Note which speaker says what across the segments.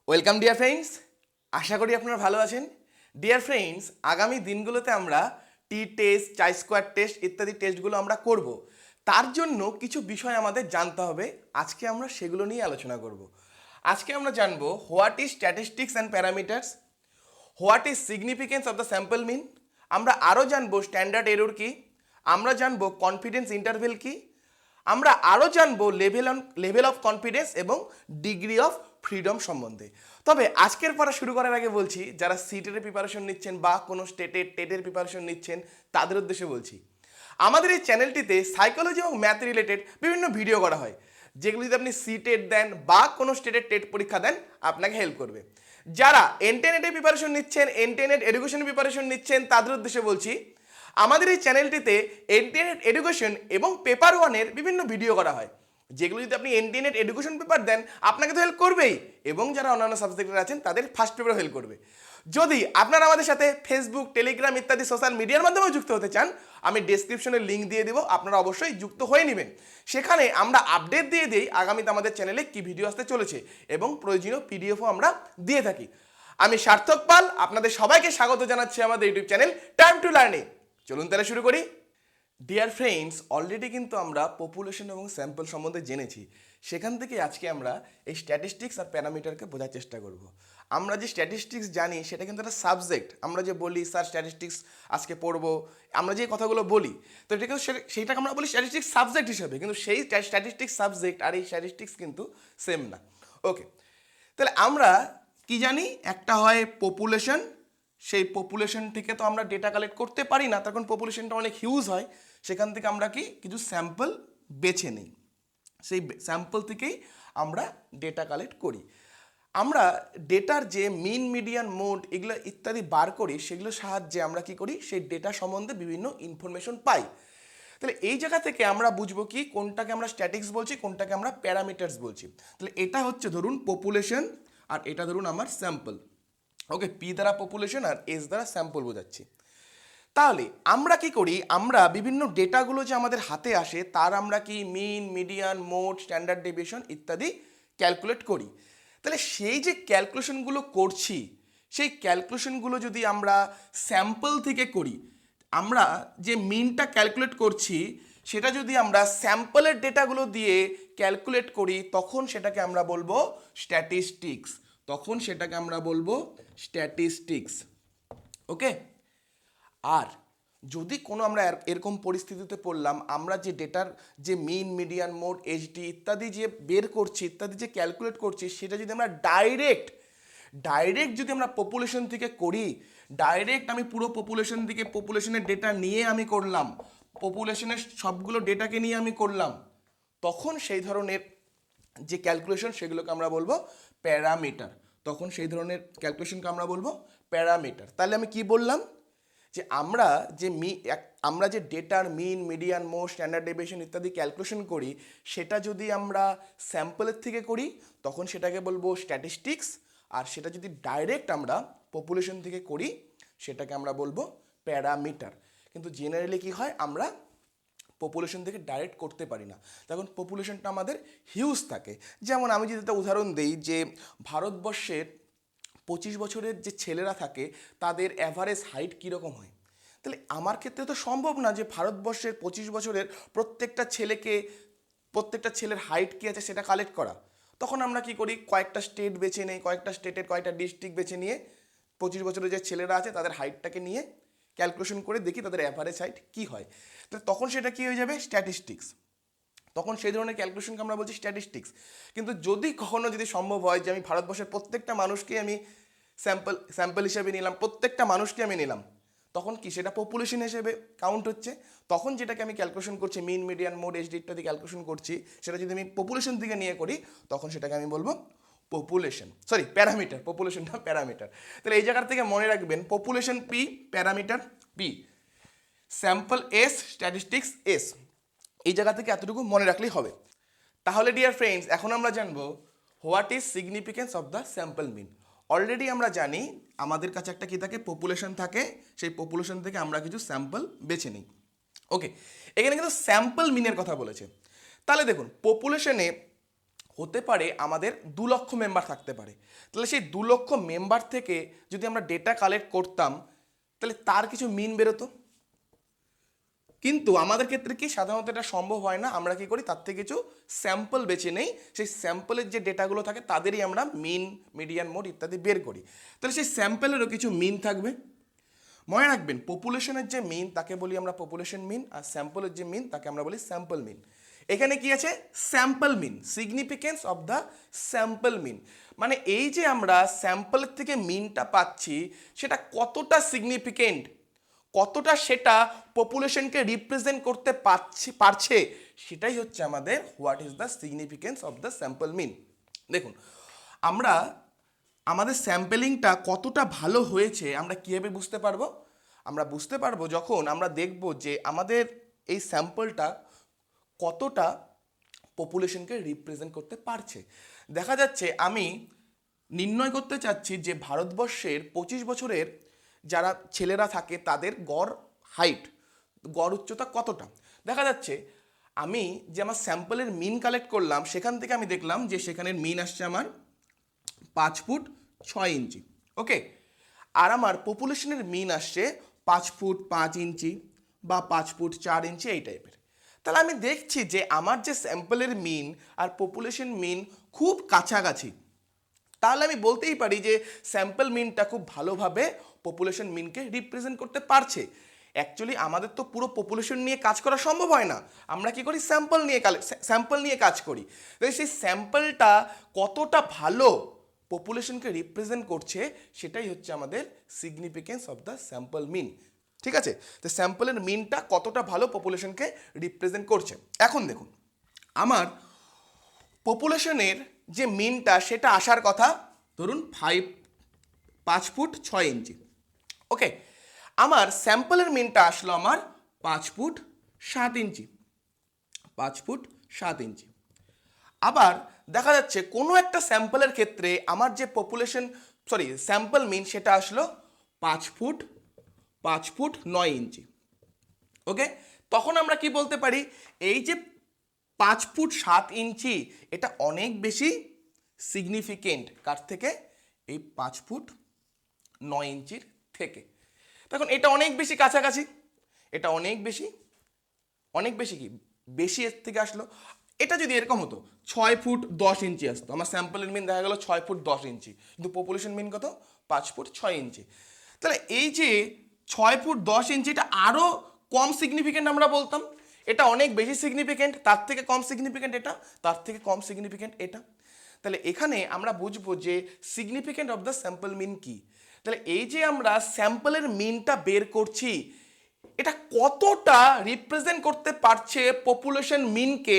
Speaker 1: Welcome dear friends, আশা করি আপনারা ভালো আছেন। ডিয়ার ফ্রেন্ডস, আগামী দিনগুলোতে আমরা টি টেস্ট, চাই স্কোয়ার টেস্ট ইত্যাদি টেস্টগুলো আমরা করব। তার জন্য কিছু বিষয় আমাদের জানতে হবে। আজকে আমরা সেগুলো নিয়ে আলোচনা করব। আজকে আমরা জানবো what is statistics and parameters, what is significance of the sample mean. আমরা আরও জানবো স্ট্যান্ডার্ড এরর কি, আমরা জানবো কনফিডেন্স ইন্টারভেল কি, আমরা আরও জানবো লেভেল অফ কনফিডেন্স এবং ডিগ্রি অফ ফ্রিডম সম্বন্ধে। তবে আজকের পড়া শুরু করার আগে বলছি, যারা সিটের প্রিপারেশন নিচ্ছেন বা কোনো টেটের প্রিপারেশন নিচ্ছেন তাদের উদ্দেশ্যে বলছি, আমাদের এই চ্যানেলটিতে সাইকোলজি এবং ম্যাথ রিলেটেড বিভিন্ন ভিডিও করা হয়, যেগুলো যদি আপনি সিটেট দেন বা কোনো স্টেটের টেট পরীক্ষা দেন আপনাকে হেল্প করবে। যারা এনটেনেটের প্রিপারেশন নিচ্ছেন, এনটেনেট এডুকেশনের প্রিপারেশন নিচ্ছেন, তাদের উদ্দেশ্যে বলছি, আমাদের এই চ্যানেলটিতে এনটিএনএট এডুকেশন এবং পেপার ওয়ানের বিভিন্ন ভিডিও করা হয়, যেগুলো যদি আপনি এনটিএনএট এডুকেশন পেপার দেন আপনাকে তো হেল্প করবেই, এবং যারা অন্যান্য সাবজেক্টের আছেন তাদের ফার্স্ট পেপারও হেল্প করবে। যদি আপনারা আমাদের সাথে ফেসবুক, টেলিগ্রাম ইত্যাদি সোশ্যাল মিডিয়ার মাধ্যমেও যুক্ত হতে চান, আমি ডেসক্রিপশনে লিঙ্ক দিয়ে দেবো, আপনারা অবশ্যই যুক্ত হয়ে নেবেন। সেখানে আমরা আপডেট দিয়ে দিই আগামীতে আমাদের চ্যানেলে কি ভিডিও আসতে চলেছে এবং প্রয়োজনীয় পিডিএফও আমরা দিয়ে থাকি। আমি সার্থক পাল আপনাদের সবাইকে স্বাগত জানাচ্ছি আমাদের YouTube channel time to learning. চলুন তাহলে শুরু করি। ডিয়ার ফ্রেন্ডস, অলরেডি কিন্তু আমরা পপুলেশন এবং স্যাম্পল সম্বন্ধে জেনেছি। সেখান থেকে আজকে আমরা এই স্ট্যাটিস্টিক্স আর প্যারামিটারকে বোঝার চেষ্টা করব। আমরা যে স্ট্যাটিস্টিক্স জানি সেটা কিন্তু একটা সাবজেক্ট। আমরা যে বলি স্যার স্ট্যাটিস্টিক্স আজকে পড়বো, আমরা যে কথাগুলো বলি, তো এটা কিন্তু সেইটাকে আমরা বলি স্ট্যাটিস্টিক্স সাবজেক্ট হিসেবে, কিন্তু সেই স্ট্যাটিস্টিক্স সাবজেক্ট আর এই স্ট্যাটিস্টিক্স কিন্তু সেম না। ওকে, তাহলে আমরা কি জানি, একটা হয় পপুলেশন, সেই পপুলেশন থেকে তো আমরা ডেটা কালেক্ট করতে পারি না, তখন পপুলেশনটা অনেক হিউজ হয়, সেখান থেকে আমরা কি কিছু স্যাম্পল বেছে নিই, সেই স্যাম্পল থেকেই আমরা ডেটা কালেক্ট করি। আমরা ডেটার যে মিন, মিডিয়ান, মোড এগুলো ইত্যাদি বার করি, সেগুলোর সাহায্যে আমরা কি করি, সেই ডেটা সম্বন্ধে বিভিন্ন ইনফরমেশন পাই। তাহলে এই জায়গা থেকে আমরা বুঝবো কি কোনটাকে আমরা স্ট্যাটিক্স বলছি, কোনটাকে আমরা প্যারামিটার্স বলছি। তাহলে এটা হচ্ছে ধরুন পপুলেশন, আর এটা ধরুন আমার স্যাম্পল। ওকে, পি দ্বারা পপুলেশন আর এস দ্বারা স্যাম্পল বোঝাচ্ছি। তাহলে আমরা কি করি, আমরা বিভিন্ন ডেটাগুলো যে আমাদের হাতে আসে তার আমরা কি মিন, মিডিয়ান, মোড, স্ট্যান্ডার্ড ডেভিয়েশন ইত্যাদি ক্যালকুলেট করি। তাহলে সেই যে ক্যালকুলেশনগুলো করছি, সেই ক্যালকুলেশনগুলো যদি আমরা স্যাম্পল থেকে করি, আমরা যে মিনটা ক্যালকুলেট করছি সেটা যদি আমরা স্যাম্পলের ডেটাগুলো দিয়ে ক্যালকুলেট করি, তখন সেটাকে আমরা বলবো স্ট্যাটিস্টিক্স। তখন সেটাকে আমরা বলবো স্ট্যাটিস্টিক্স। ওকে, আর যদি কোনো আমরা এরকম পরিস্থিতিতে পড়লাম, আমরা যে ডেটার যে মিন, মিডিয়ান, মোড, এইচডি ইত্যাদি যে বের করছি, ইত্যাদি যে ক্যালকুলেট করছি, সেটা যদি আমরা ডাইরেক্ট যদি আমরা পপুলেশন থেকে করি, ডাইরেক্ট আমি পুরো পপুলেশন থেকে পপুলেশনের ডেটা নিয়ে আমি করলাম, পপুলেশনের সবগুলো ডেটাকে নিয়ে আমি করলাম, তখন সেই ধরনের যে ক্যালকুলেশন সেগুলোকে আমরা বলবো প্যারামিটার। তখন সেই ধরনের ক্যালকুলেশনকে আমরা বলবো প্যারামিটার। তাহলে আমি কি বললাম, যে আমরা যে ডেটার মিন, মিডিয়ান, মোড, স্ট্যান্ডার্ড ডেভিয়েশন ইত্যাদি ক্যালকুলেশন করি, সেটা যদি আমরা স্যাম্পলের থেকে করি তখন সেটাকে বলবো স্ট্যাটিস্টিক্স, আর সেটা যদি ডাইরেক্ট আমরা পপুলেশন থেকে করি সেটাকে আমরা বলবো প্যারামিটার। কিন্তু জেনারেলি কি হয়, আমরা পপুলেশন থেকে ডাইরেক্ট করতে পারি না, তখন পপুলেশনটা আমাদের হিউজ থাকে। যেমন আমি যদি একটা উদাহরণ দিই, যে ভারতবর্ষের 25 বছরের যে ছেলেরা থাকে তাদের অ্যাভারেজ হাইট কীরকম হয়। তাহলে আমার ক্ষেত্রে তো সম্ভব না যে ভারতবর্ষের 25 বছরের প্রত্যেকটা ছেলের হাইট কী আছে সেটা কালেক্ট করা। তখন আমরা কি করি, কয়েকটা স্টেট বেছে নেই, কয়েকটা স্টেটের কয়েকটা ডিস্ট্রিক্ট বেছে নিয়ে 25 বছরের যে ছেলেরা আছে তাদের হাইটটাকে নিয়ে ক্যালকুলেশন করে দেখি তাদের অ্যাভারেজ হাইট কী হয়। তাহলে তখন সেটা কী হয়ে যাবে, স্ট্যাটিস্টিক্স। তখন সেই ধরনের ক্যালকুলেশনকে আমরা বলছি স্ট্যাটিস্টিক্স। কিন্তু যদি কখনো যদি সম্ভব হয় যে আমি ভারতবর্ষের প্রত্যেকটা মানুষকে আমি স্যাম্পল হিসেবে নিলাম, প্রত্যেকটা মানুষকে আমি নিলাম, তখন কি সেটা পপুলেশন হিসেবে কাউন্ট হচ্ছে। তখন যেটাকে আমি ক্যালকুলেশন করছি, মিন, মিডিয়ান, মোড, এইচডি ইত্যাদি ক্যালকুলেশন করছি, সেটা যদি আমি পপুলেশন থেকে নিয়ে করি তখন সেটাকে আমি বলবো প্যারামিটার। পপুলেশনটা প্যারামিটার। তাহলে এই জায়গা থেকে মনে রাখবেন, population P, parameter P, sample S, statistics S. এই জায়গা থেকে এতটুকু মনে রাখলেই হবে। তাহলে ডিয়ার ফ্রেন্ডস, এখন আমরা জানবো what is significance of the sample mean. Already আমরা জানি আমাদের কাছে একটা কি থাকে, পপুলেশন থাকে, সেই পপুলেশন থেকে আমরা কিছু স্যাম্পল বেছে নিই। ওকে, এখানে কিন্তু স্যাম্পল মিনের কথা বলেছে। তাহলে দেখুন, পপুলেশনে হতে পারে আমাদের 2 লক্ষ মেম্বার থাকতে পারে। তাহলে সেই 2 লক্ষ মেম্বার থেকে যদি আমরা ডেটা কালেক্ট করতাম তাহলে তার কিছু মিন বেরোতো। কিন্তু আমাদের ক্ষেত্রে কি সাধারণত এটা সম্ভব হয় না। আমরা কি করি, তার থেকে কিছু স্যাম্পল বেছে নেই, সেই স্যাম্পলের যে ডেটাগুলো থাকে তাদেরই আমরা মিন, মিডিয়ান, মোড ইত্যাদি বের করি। তাহলে সেই স্যাম্পলেরও কিছু মিন থাকবে। মনে রাখবেন, পপুলেশনের যে মিন তাকে বলি আমরা পপুলেশন মিন, আর স্যাম্পলের যে মিন তাকে আমরা বলি স্যাম্পল মিন। এখানে কি আছে, sample mean, significance of the sample mean, মানে এই যে আমরা স্যাম্পলের থেকে মিনটা পাচ্ছি সেটা কতটা সিগনিফিকেন্ট, কতটা সেটা পপুলেশনকে রিপ্রেজেন্ট করতে পারছে সেটাই হচ্ছে আমাদের what is the significance of the sample mean. দেখুন, আমরা আমাদের স্যাম্পলিংটা কতটা ভালো হয়েছে আমরা কীভাবে বুঝতে পারবো? আমরা বুঝতে পারবো যখন আমরা দেখব যে আমাদের এই স্যাম্পলটা কতটা পপুলেশনকে রিপ্রেজেন্ট করতে পারছে। দেখা যাচ্ছে আমি নির্ণয় করতে চাচ্ছি যে ভারতবর্ষের 25 বছরের যারা ছেলেরা থাকে তাদের গড় হাইট, গড় উচ্চতা কতটা। দেখা যাচ্ছে আমি যে আমার স্যাম্পলের মিন কালেক্ট করলাম সেখান থেকে আমি দেখলাম যে সেখানের মিন আসছে আমার 5 ফুট 6 ইঞ্চি, ওকে। আর আমার পপুলেশনের মিন আসছে 5 ফুট 5 ইঞ্চি বা 5 ফুট 4 ইঞ্চি এই টাইপের। তাহলে আমি দেখছি যে আমার যে স্যাম্পলের মিন আর পপুলেশন মিন খুব কাছাকাছি। তাহলে আমি বলতেই পারি যে স্যাম্পল মিনটা খুব ভালোভাবে পপুলেশন মিনকে রিপ্রেজেন্ট করতে পারছে। অ্যাকচুয়ালি আমাদের তো পুরো পপুলেশন নিয়ে কাজ করা সম্ভব হয় না, আমরা কি করি, স্যাম্পল নিয়ে কাজ করি। তো সেই স্যাম্পলটা কতটা ভালো পপুলেশনকে রিপ্রেজেন্ট করছে সেটাই হচ্ছে আমাদের সিগনিফিকেন্স অফ দ্য স্যাম্পল মিন। ঠিক আছে, তো স্যাম্পলের মিনটা কতটা ভালো পপুলেশনকে রিপ্রেজেন্ট করছে। এখন দেখুন, আমার পপুলেশনের যে মিনটা সেটা আসার কথা ধরুন 5 ফুট 6 ইঞ্চি, ওকে। আমার স্যাম্পলের মিনটা আসলো আমার 5 ফুট 7 ইঞ্চি, 5 ফুট 7 ইঞ্চি। আবার দেখা যাচ্ছে কোনো একটা স্যাম্পলের ক্ষেত্রে আমার যে স্যাম্পল মিন সেটা আসলো 5 ফুট 9 ইঞ্চি, ওকে। তখন আমরা কি বলতে পারি, এই যে 5 ফুট 7 ইঞ্চি এটা অনেক বেশি সিগনিফিকেন্ট কার থেকে, এই 5 ফুট 9 ইঞ্চির থেকে। তখন এটা অনেক বেশি কাছাকাছি, এটা অনেক বেশি কি বেশি এর থেকে আসলো। এটা যদি এরকম হতো 6 ফুট 10 ইঞ্চি আসতো, আমার স্যাম্পলের মিন দেখা গেল 6 ফুট 10 ইঞ্চি, কিন্তু পপুলেশন মিন কত, 5 ফুট 6 ইঞ্চি। তাহলে এই যে 6 ফুট 10 ইঞ্চি এটা আরও কম সিগনিফিকেন্ট আমরা বলতাম, এটা অনেক বেশি সিগনিফিকেন্ট, তার থেকে কম সিগনিফিকেন্ট এটা, তার থেকে কম সিগনিফিকেন্ট এটা। তাহলে এখানে আমরা বুঝবো যে সিগনিফিকেন্ট অফ দ্য স্যাম্পল মিন কি। তাহলে এই যে আমরা স্যাম্পলের মিনটা বের করছি এটা কতটা রিপ্রেজেন্ট করতে পারছে পপুলেশন মিনকে,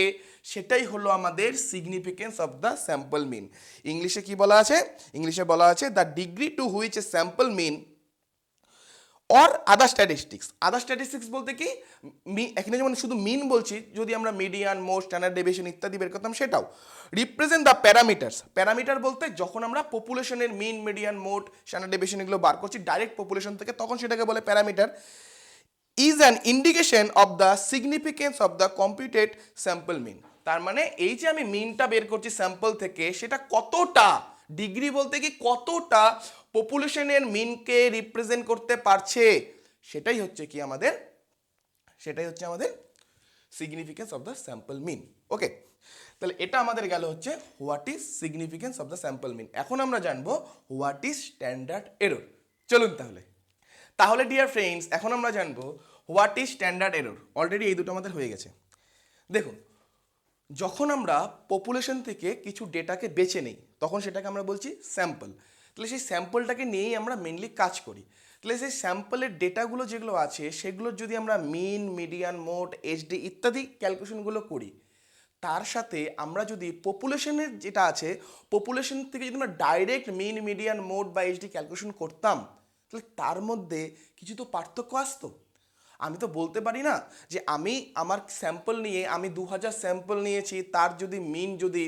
Speaker 1: সেটাই হলো আমাদের significance of the sample mean. ইংলিশে কি বলা আছে, ইংলিশে বলা আছে the degree to which a sample mean or other statistics বলতে কি, এখানে যেমন শুধু মিন বলছি, যদি আমরা মিডিয়ান, মোড, স্ট্যান্ডার্ড ডেভিয়েশন ইত্যাদি বের করতাম সেটাও। রিপ্রেজেন্ট দ্য প্যারামিটার বলতে যখন আমরা পপুলেশনের mean, median, mode, standard deviation এগুলো বার করছি ডাইরেক্ট পপুলেশন থেকে, তখন সেটাকে বলে parameter. Is an indication of the significance of the computed sample mean. তার মানে এই যে আমি মিনটা বের করছি স্যাম্পল থেকে সেটা কতটা, ডিগ্রি বলতে কি কতটা পপুলেশনের মিনকে রিপ্রেজেন্ট করতে পারছে সেটাই হচ্ছে আমাদের significance of the sample mean, okay. তাহলে এটা আমাদের গেল হচ্ছে what is significance of the sample mean. এখন আমরা জানবো হোয়াট ইজ স্ট্যান্ডার্ড এরর। চলুন তাহলে ডিয়ার ফ্রেন্ডস, এখন আমরা জানবো what is standard error. Already এই দুটো আমাদের হয়ে গেছে। দেখুন, যখন আমরা পপুলেশন থেকে কিছু ডেটাকে বেছে নেই তখন সেটাকে আমরা বলছি স্যাম্পল। তাহলে সেই স্যাম্পলটাকে নিয়েই আমরা মেনলি কাজ করি। তাহলে সেই স্যাম্পলের ডেটাগুলো যেগুলো আছে সেগুলোর যদি আমরা মিন, মিডিয়ান, মোড, এইচডি ইত্যাদি ক্যালকুলেশনগুলো করি, তার সাথে আমরা যদি পপুলেশনের যেটা আছে পপুলেশন থেকে যদি আমরা ডাইরেক্ট মিন, মিডিয়ান, মোড বা এইচডি ক্যালকুলেশন করতাম তাহলে তার মধ্যে কিছু তো পার্থক্য আসতো। আমি তো বলতে পারি না যে আমি আমার স্যাম্পল নিয়ে আমি 2000 স্যাম্পল নিয়েছি, তার যদি মিন যদি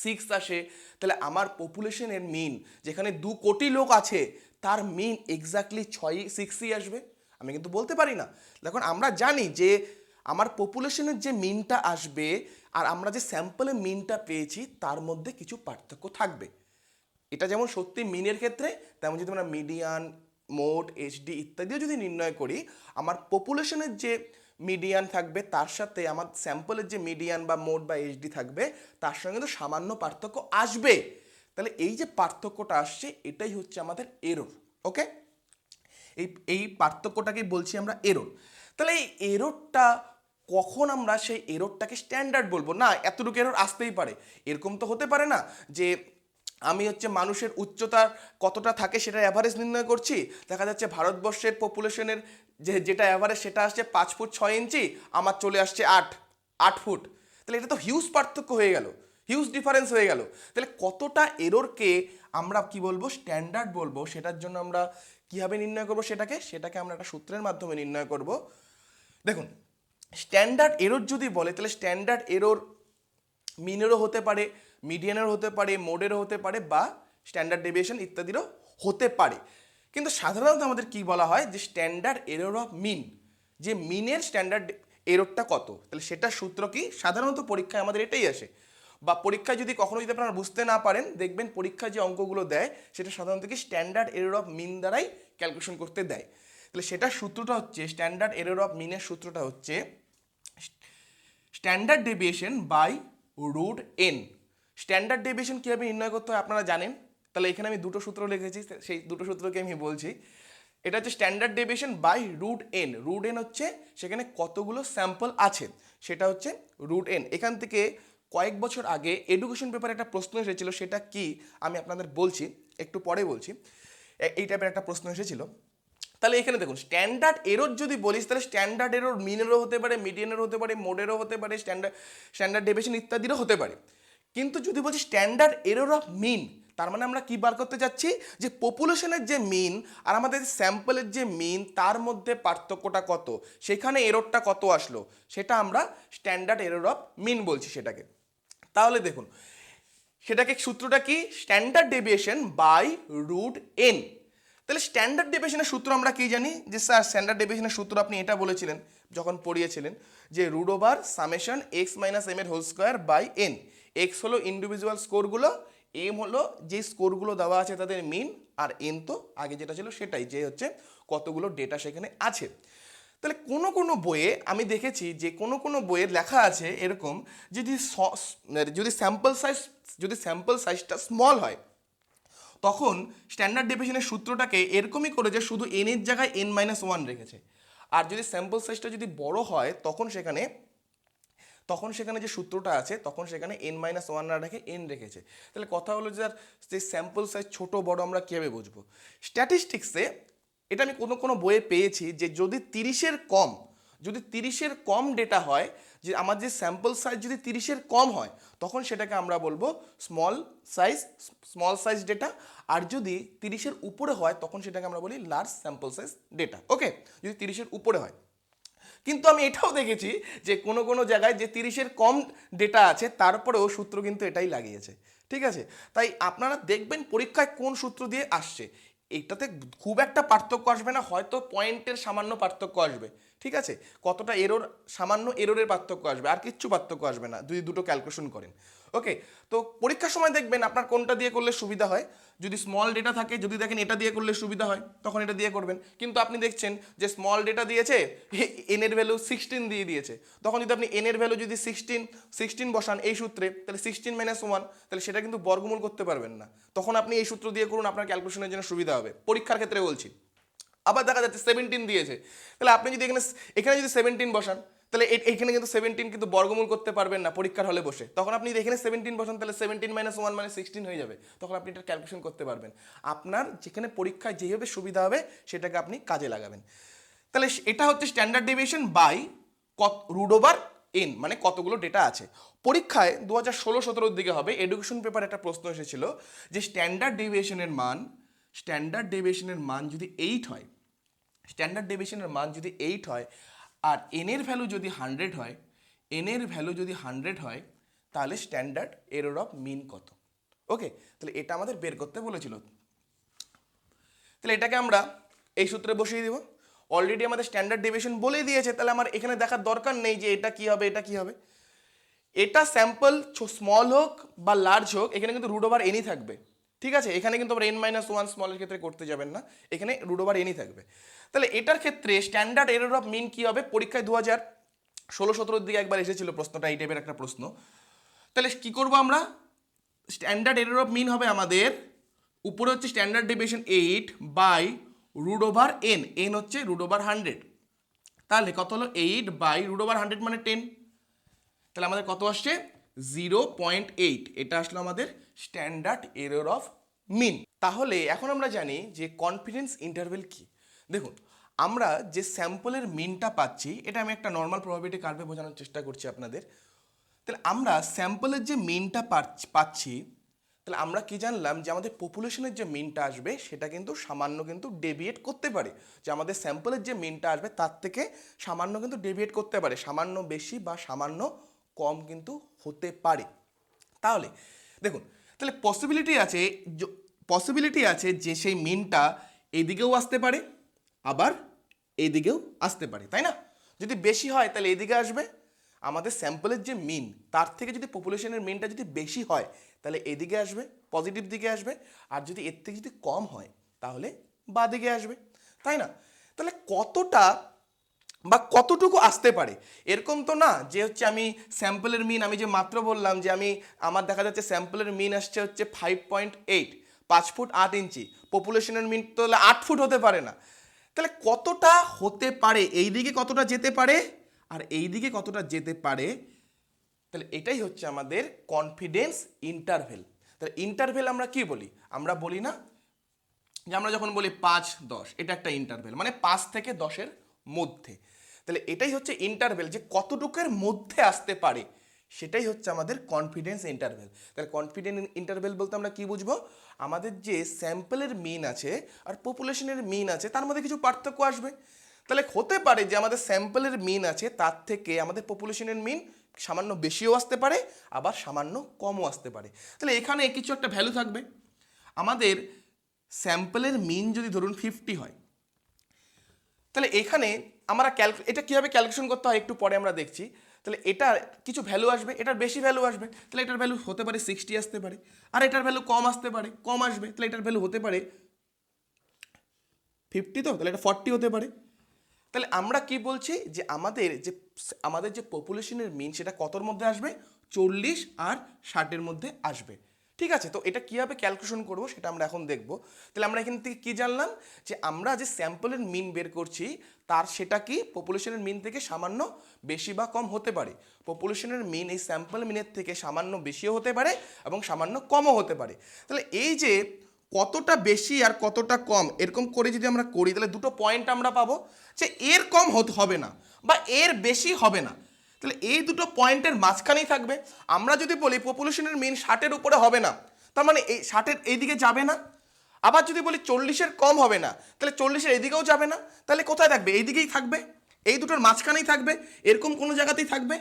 Speaker 1: 6 আসে তাহলে আমার পপুলেশনের মিন যেখানে 2 কোটি লোক আছে তার মিন এক্স্যাক্টলি 6ই আসবে। আমি কিন্তু বলতে পারি না। দেখুন, আমরা জানি যে আমার পপুলেশনের যে মিনটা আসবে আর আমরা যে স্যাম্পলে মিনটা পেয়েছি তার মধ্যে কিছু পার্থক্য থাকবে। এটা যেমন সত্যি মিনের ক্ষেত্রে, তেমন যদি আমরা মিডিয়ান, মোড, এইচডি ইত্যাদিও যদি নির্ণয় করি, আমার পপুলেশনের যে মিডিয়ান থাকবে তার সাথে আমার স্যাম্পলের যে মিডিয়ান বা মোড বা এইচডি থাকবে তার সঙ্গে তো সামান্য পার্থক্য আসবে। তাহলে এই যে পার্থক্যটা আসছে এটাই হচ্ছে আমাদের এরর। ওকে, এই পার্থক্যটাকেই বলছি আমরা এরর। তাহলে এই এররটা কখন আমরা সেই এররটাকে স্ট্যান্ডার্ড বলবো? না, এতটুকু এরর আসতেই পারে, এরকম তো হতে পারে না যে আমি হচ্ছে মানুষের উচ্চতা কতটা থাকে সেটা অ্যাভারেজ নির্ণয় করছি, দেখা যাচ্ছে ভারতবর্ষের পপুলেশনের যেটা অ্যাভারেজ সেটা আসছে 5 ফুট 6 ইঞ্চি, আমার চলে আসছে 8 ফুট। তাহলে এটা তো হিউজ পার্থক্য হয়ে গেল, হিউজ ডিফারেন্স হয়ে গেল। তাহলে কতটা এররকে আমরা কি বলবো? স্ট্যান্ডার্ড বলবো। সেটার জন্য আমরা কীভাবে নির্ণয় করবো? সেটাকে আমরা একটা সূত্রের মাধ্যমে নির্ণয় করব। দেখুন, স্ট্যান্ডার্ড এরর যদি বলে তাহলে স্ট্যান্ডার্ড এরর মিনেরও হতে পারে, মিডিয়ানেরও হতে পারে, মোডেরও হতে পারে, বা স্ট্যান্ডার্ড ডেভিয়েশন ইত্যাদিরও হতে পারে। কিন্তু সাধারণত আমাদের কি বলা হয় যে স্ট্যান্ডার্ড এরর অফ মিন, যে মিনের স্ট্যান্ডার্ড এররটা কত, তাহলে সেটার সূত্র কি? সাধারণত পরীক্ষায় আমাদের এটাই আসে, বা পরীক্ষায় যদি কখনো যদি আপনারা বুঝতে না পারেন, দেখবেন পরীক্ষায় যে অঙ্কগুলো দেয় সেটা সাধারণত কি স্ট্যান্ডার্ড এরর অফ মিন দ্বারাই ক্যালকুলেশন করতে দেয়। তাহলে সেটার সূত্রটা হচ্ছে, স্ট্যান্ডার্ড এরর অফ মিনের সূত্রটা হচ্ছে standard deviation by root N. Standard deviation কীভাবে নির্ণয় করতে হয় আপনারা জানেন। তাহলে এখানে আমি দুটো সূত্র লিখেছি, সেই দুটো সূত্রকে আমি বলছি। এটা হচ্ছে standard deviation by root N. Root N হচ্ছে সেখানে কতগুলো স্যাম্পল আছে সেটা হচ্ছে রুট এন। এখান থেকে কয়েক বছর আগে এডুকেশন পেপারে একটা প্রশ্ন এসেছিল, সেটা কি আমি আপনাদের বলছি, একটু পরে বলছি। এই টাইপের একটা প্রশ্ন এসেছিল। তাহলে এখানে দেখুন, স্ট্যান্ডার্ড এরর যদি বলিস তাহলে স্ট্যান্ডার্ড এরর মিনেরও হতে পারে, মিডিয়ানেরও হতে পারে, মোডেরও হতে পারে, স্ট্যান্ডার্ড ডেভিয়েশন ইত্যাদিরও হতে পারে। কিন্তু যদি বলছি স্ট্যান্ডার্ড এরর অফ মিন, তার মানে আমরা কি বার করতে যাচ্ছি যে পপুলেশনের যে মিন আর আমাদের স্যাম্পলের যে মিন তার মধ্যে পার্থক্যটা কত, সেখানে এররটা কত আসলো, সেটা আমরা স্ট্যান্ডার্ড এরর অফ মিন বলছি সেটাকে। তাহলে দেখুন, সেটাকে সূত্রটা কি? Standard deviation by root N. তাহলে স্ট্যান্ডার্ড ডেভিয়েশনের সূত্র আমরা কি জানি? যে স্যার স্ট্যান্ডার্ড ডেভিয়েশনের সূত্র আপনি এটা বলেছিলেন যখন পড়িয়েছিলেন, যে root over summation x minus m এর whole square by n. X হলো ইন্ডিভিজুয়াল স্কোরগুলো, এম হলো যে স্কোরগুলো দেওয়া আছে তাদের মিন, আর এন তো আগে যেটা ছিল সেটাই, যে হচ্ছে কতগুলো ডেটা সেখানে আছে। তাহলে কোনো কোনো বইয়ে আমি দেখেছি যে কোনো কোনো বইয়ে লেখা আছে এরকম, যদি স্যাম্পল সাইজটা স্মল হয় তখন স্ট্যান্ডার্ড ডেভিয়েশনের সূত্রটাকে এরকমই করে যে শুধু এন এর জায়গায় n-1 রেখেছে। আর যদি স্যাম্পল সাইজটা যদি বড় হয় তখন সেখানে যে সূত্রটা আছে তখন সেখানে n-1 না রেখে n রেখেছে। তাহলে কথা হলো যে যে স্যাম্পল সাইজ ছোট বড় আমরা কীভাবে বুঝবো? স্ট্যাটিস্টিক্সে এটা আমি কোনো কোনো বইয়ে পেয়েছি যে যদি 30-এর কম ডেটা হয়, যে আমার যে স্যাম্পল সাইজ যদি 30-এর কম হয় তখন সেটাকে আমরা বলবো স্মল সাইজ ডেটা। আর যদি 30-এর উপরে হয় তখন সেটাকে আমরা বলি লার্জ স্যাম্পল সাইজ ডেটা। ওকে, যদি 30-এর উপরে হয়। কিন্তু আমি এটাও দেখেছি যে কোনো কোনো জায়গায় যে 30-এর কম ডেটা আছে তারপরেও সূত্র কিন্তু এটাই লাগিয়েছে। ঠিক আছে, তাই আপনারা দেখবেন পরীক্ষায় কোন সূত্র দিয়ে আসছে, এটাতে খুব একটা পার্থক্য আসবে না, হয়তো পয়েন্টের সামান্য পার্থক্য আসবে। ঠিক আছে, কতটা এরর, সামান্য এররের পার্থক্য আসবে, আর কিচ্ছু পার্থক্য আসবে না যদি দুটো ক্যালকুলেশন করেন। ওকে, তো পরীক্ষার সময় দেখবেন আপনার কোনটা দিয়ে করলে সুবিধা হয়। যদি স্মল ডেটা থাকে, যদি দেখেন এটা দিয়ে করলে সুবিধা হয় তখন এটা দিয়ে করবেন। কিন্তু আপনি দেখছেন যে স্মল ডেটা দিয়েছে, এন এর ভ্যালু 16 দিয়ে দিয়েছে, তখন যদি আপনি এন এর ভ্যালু যদি 16 বসান এই সূত্রে, তাহলে 16-1, তাহলে সেটা কিন্তু বর্গমূল করতে পারবেন না। তখন আপনি এই সূত্র দিয়ে করুন, আপনার ক্যালকুলেশনের জন্য সুবিধা হবে, পরীক্ষার ক্ষেত্রে বলছি। আবার দেখা যাচ্ছে 17 দিয়েছে, তাহলে আপনি যদি এখানে যদি 17 বসান, তাহলে এখানে কিন্তু 17 কিন্তু বর্গমূল করতে পারবেন না পরীক্ষার হলে বসে। তখন আপনি এখানে 17 বসান, তাহলে 17-1 মানে 16 হয়ে যাবে, তখন আপনি এটা ক্যালকুলেশন করতে পারবেন। আপনার যেখানে পরীক্ষায় যেভাবে সুবিধা হবে সেটাকে আপনি কাজে লাগাবেন। তাহলে এটা হচ্ছে standard deviation by root over N, মানে কতগুলো ডেটা আছে। পরীক্ষায় 2016-17 দিকে হবে, এডুকেশন পেপারে একটা প্রশ্ন এসেছিল যে স্ট্যান্ডার্ড ডেভিয়েশনের মান যদি 8 হয়, আর এন এর ভ্যালু যদি 100 হয়, তাহলে স্ট্যান্ডার্ড এরর অফ মিন কত? ওকে, তাহলে এটা আমাদের বের করতে বলেছিল। তাহলে এটাকে আমরা এই সূত্রে বসিয়ে দিব। অলরেডি আমাদের স্ট্যান্ডার্ড ডেভিয়েশন বলেই দিয়েছে, তাহলে আমার এখানে দেখার দরকার নেই যে এটা কি হবে। এটা স্যাম্পল স্মল হোক বা লার্জ হোক, এখানে কিন্তু রুট ওভার এনই থাকবে। ঠিক আছে, এখানে কিন্তু আবার n-1 স্মলের ক্ষেত্রে করতে যাবেন না, এখানে রুট ওভার এনই থাকবে। তাহলে এটার ক্ষেত্রে স্ট্যান্ডার্ড এরর অফ মিন কি হবে? পরীক্ষায় 2016-17 দিকে একবার এসেছিল প্রশ্নটা, এই টাইপের একটা প্রশ্ন। তাহলে কি করব আমরা? স্ট্যান্ডার্ড এরর অফ মিন হবে আমাদের, উপরে হচ্ছে standard deviation 8 by root over n, n হচ্ছে রুট ওভার 100। তাহলে কত হলো? 8 বাই রুট ওভার 100 মানে 10। তাহলে আমাদের কত আসছে? 0.8। এটা আসলো আমাদের স্ট্যান্ডার্ড এরর অফ মিন। তাহলে এখন আমরা জানি যে কনফিডেন্স ইন্টারভ্যাল কি। দেখুন, আমরা যে স্যাম্পলের মিনটা পাচ্ছি, এটা আমি একটা নর্মাল প্রবাবিলিটি কার্ভে বোঝানোর চেষ্টা করছি আপনাদের। তাহলে আমরা স্যাম্পলের যে মিনটা পাচ্ছি, তাহলে আমরা কি জানলাম যে আমাদের পপুলেশনের যে মিনটা আসবে সেটা কিন্তু সামান্য কিন্তু ডেভিয়েট করতে পারে, যে আমাদের স্যাম্পলের যে মিনটা আসবে তার থেকে সামান্য কিন্তু ডেভিয়েট করতে পারে, সামান্য বেশি বা সামান্য কম কিন্তু হতে পারে। তাহলে দেখুন, তাহলে পসিবিলিটি আছে যে সেই মিনটা এদিকেও আসতে পারে আবার এইদিকেও আসতে পারে, তাই না? যদি বেশি হয় তাহলে এদিকে আসবে, আমাদের স্যাম্পলের যে মিন তার থেকে যদি পপুলেশনের মিনটা যদি বেশি হয় তাহলে এদিকে আসবে, পজিটিভ দিকে আসবে। আর যদি এর থেকে যদি কম হয় তাহলে বাঁ দিকে আসবে, তাই না? তাহলে কতটা বা কতটুকু আসতে পারে এরকম তো না যে হচ্ছে আমি স্যাম্পলের মিন, আমি যে মাত্র বললাম যে আমার দেখা যাচ্ছে স্যাম্পলের মিন আসছে হচ্ছে 5.8, 5 ফুট 8 ইঞ্চি, পপুলেশনের মিন তো 8 ফুট হতে পারে না। তাহলে কতটা হতে পারে, এই দিকে কতটা যেতে পারে আর এই দিকে কতটা যেতে পারে, তাহলে এটাই হচ্ছে আমাদের কনফিডেন্স ইন্টারভেল। তাহলে ইন্টারভেল আমরা কি বলি? আমরা বলি না যে আমরা যখন বলি 5-10, এটা একটা ইন্টারভেল, মানে 5 থেকে 10-এর মধ্যে। তাহলে এটাই হচ্ছে ইন্টারভেল, যে কতটুকুর মধ্যে আসতে পারে সেটাই হচ্ছে আমাদের কনফিডেন্স ইন্টারভেল। তাহলে কনফিডেন্স ইন্টারভেল বলতে আমরা কি বুঝবো? আমাদের যে স্যাম্পলের মিন আছে আর পপুলেশনের মিন আছে তার মধ্যে কিছু পার্থক্য আসবে। তাহলে হতে পারে যে আমাদের স্যাম্পলের মিন আছে তার থেকে আমাদের পপুলেশনের মিন সামান্য বেশিও আসতে পারে আবার সামান্য কমও আসতে পারে। তাহলে এখানে কিছু একটা ভ্যালু থাকবে। আমাদের স্যাম্পলের মিন যদি ধরুন 50 হয়, তাহলে এখানে আমরা এটা কীভাবে ক্যালকুলেশন করতে হয় একটু পরে আমরা দেখছি। তাহলে এটার কিছু ভ্যালু আসবে, এটার বেশি ভ্যালু আসবে, তাহলে এটার ভ্যালু হতে পারে 60 আসতে পারে, আর এটার ভ্যালু কম আসতে পারে, কম আসবে, তাহলে এটার ভ্যালু হতে পারে 50, তো তাহলে এটা 40 হতে পারে। তাহলে আমরা কি বলছি যে আমাদের যে পপুলেশনের মিন সেটা কতর মধ্যে আসবে? 40 আর 60-এর মধ্যে আসবে। ঠিক আছে, তো এটা কীভাবে ক্যালকুলেশন করব সেটা আমরা এখন দেখব। তাহলে আমরা এখান থেকে কী জানলাম? যে আমরা যে স্যাম্পলের মিন বের করছি সেটা কি পপুলেশনের মিন থেকে সামান্য বেশি বা কম হতে পারে। পপুলেশনের মিন এই স্যাম্পল মিনের থেকে সামান্য বেশিও হতে পারে এবং সামান্য কমও হতে পারে। তাহলে এই যে কতটা বেশি আর কতটা কম এরকম করে যদি আমরা করি, তাহলে দুটো পয়েন্ট আমরা পাবো, যে এর কম হবে না বা এর বেশি হবে না। তাহলে এই দুটো পয়েন্টের মাঝখানেই থাকবে। আমরা যদি বলি পপুলেশনের মিন 60-এর উপরে হবে না, তার মানে এই 60-এর এইদিকে যাবে না। আবার যদি বলি 40-এর কম হবে না, তাহলে 40-এর এইদিকেও যাবে না। তাহলে কোথায় থাকবে? এইদিকেই থাকবে, এই দুটোর মাঝখানেই থাকবে, এরকম কোনো জায়গাতেই থাকবে।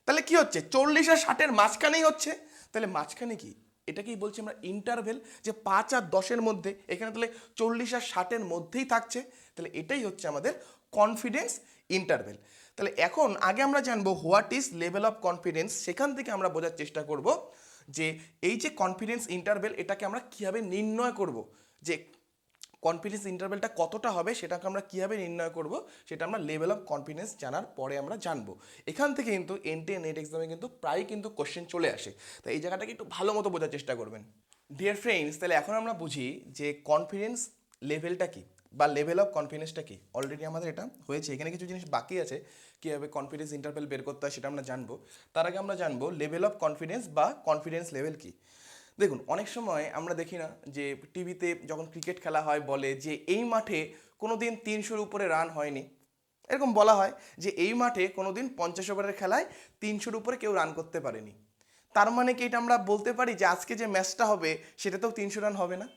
Speaker 1: তাহলে কি হচ্ছে? 40 আর 60-এর মাঝখানেই হচ্ছে। তাহলে মাঝখানে কি? এটাকেই বলছি আমরা ইন্টারভেল, যে 5 আর 10-এর মধ্যে, এখানে তাহলে 40 আর 60-এর মধ্যেই থাকছে। তাহলে এটাই হচ্ছে আমাদের কনফিডেন্স ইন্টারভেল। তাহলে এখন আগে আমরা জানবো what is level of confidence, সেখান থেকে আমরা বোঝার চেষ্টা করব যে এই যে কনফিডেন্স ইন্টারভেল এটাকে আমরা কীভাবে নির্ণয় করব, যে কনফিডেন্স ইন্টারভেলটা কতটা হবে সেটাকে আমরা কীভাবে নির্ণয় করব সেটা আমরা লেভেল অফ কনফিডেন্স জানার পরে আমরা জানবো। এখান থেকে কিন্তু এনটিএ নেট এক্সামে কিন্তু প্রায় কিন্তু কোশ্চেন চলে আসে, তাই এই জায়গাটাকে একটু ভালো মতো বোঝার চেষ্টা করবেন। ডিয়ার ফ্রেন্ডস, তাহলে এখন আমরা বুঝি যে কনফিডেন্স লেভেলটা কি বা লেভেল অফ কনফিডেন্সটা কি। অলরেডি আমাদের এটা হয়েছে, এখানে কিছু জিনিস বাকি আছে, কীভাবে কনফিডেন্স ইন্টারভেল বের করতে হয় সেটা আমরা জানবো। তার আগে আমরা জানবো লেভেল অফ কনফিডেন্স বা কনফিডেন্স লেভেল কি। দেখুন, অনেক সময় আমরা দেখি না যে টিভিতে যখন ক্রিকেট খেলা হয় বলে যে এই মাঠে কোনো দিন 300-র উপরে রান হয়নি, এরকম বলা হয় যে এই মাঠে কোনো দিন 50 ওভারের খেলায় 300-র উপরে কেউ রান করতে পারেনি। তার মানে কি এটা আমরা বলতে পারি যে আজকে যে ম্যাচটা হবে সেটাতেও 300 রান হবে না?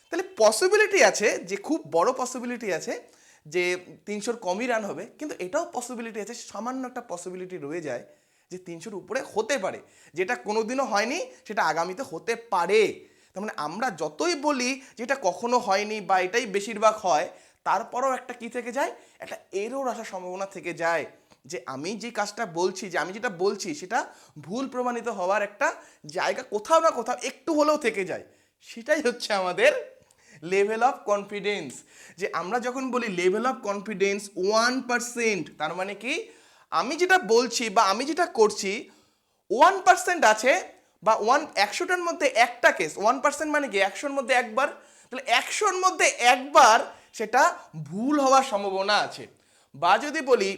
Speaker 1: তাহলে পসিবিলিটি আছে, যে খুব বড় পসিবিলিটি আছে যে 300-র কমই রান হবে, কিন্তু এটাও পসিবিলিটি আছে, সামান্য একটা পসিবিলিটি রয়ে যায় যে 300-র উপরে হতে পারে, যেটা কোনোদিনও হয়নি সেটা আগামীতে হতে পারে। তার মানে আমরা যতই বলি যে এটা কখনো হয়নি বা এটাই বেশিরভাগ হয়, তারপরেও একটা কি থেকে যায়, একটা এরর আসার সম্ভাবনা থেকে যায়, যে আমি যে কাজটা বলছি, যে আমি যেটা বলছি সেটা ভুল প্রমাণিত হওয়ার একটা জায়গা কোথাও না কোথাও একটু হলেও থেকে যায়, সেটাই হচ্ছে আমাদের লেভেল অফ কনফিডেন্স। যে আমরা যখন বলি লেভেল অফ কনফিডেন্স 1%, তার মানে কি আমি যেটা বলছি বা আমি যেটা করছি 1% আছে, বা 100টার মধ্যে একটা কেস, 1% মানে কি 100-র মধ্যে একবার, তাহলে 100-র মধ্যে একবার সেটা ভুল হওয়ার সম্ভাবনা আছে। বা যদি বলি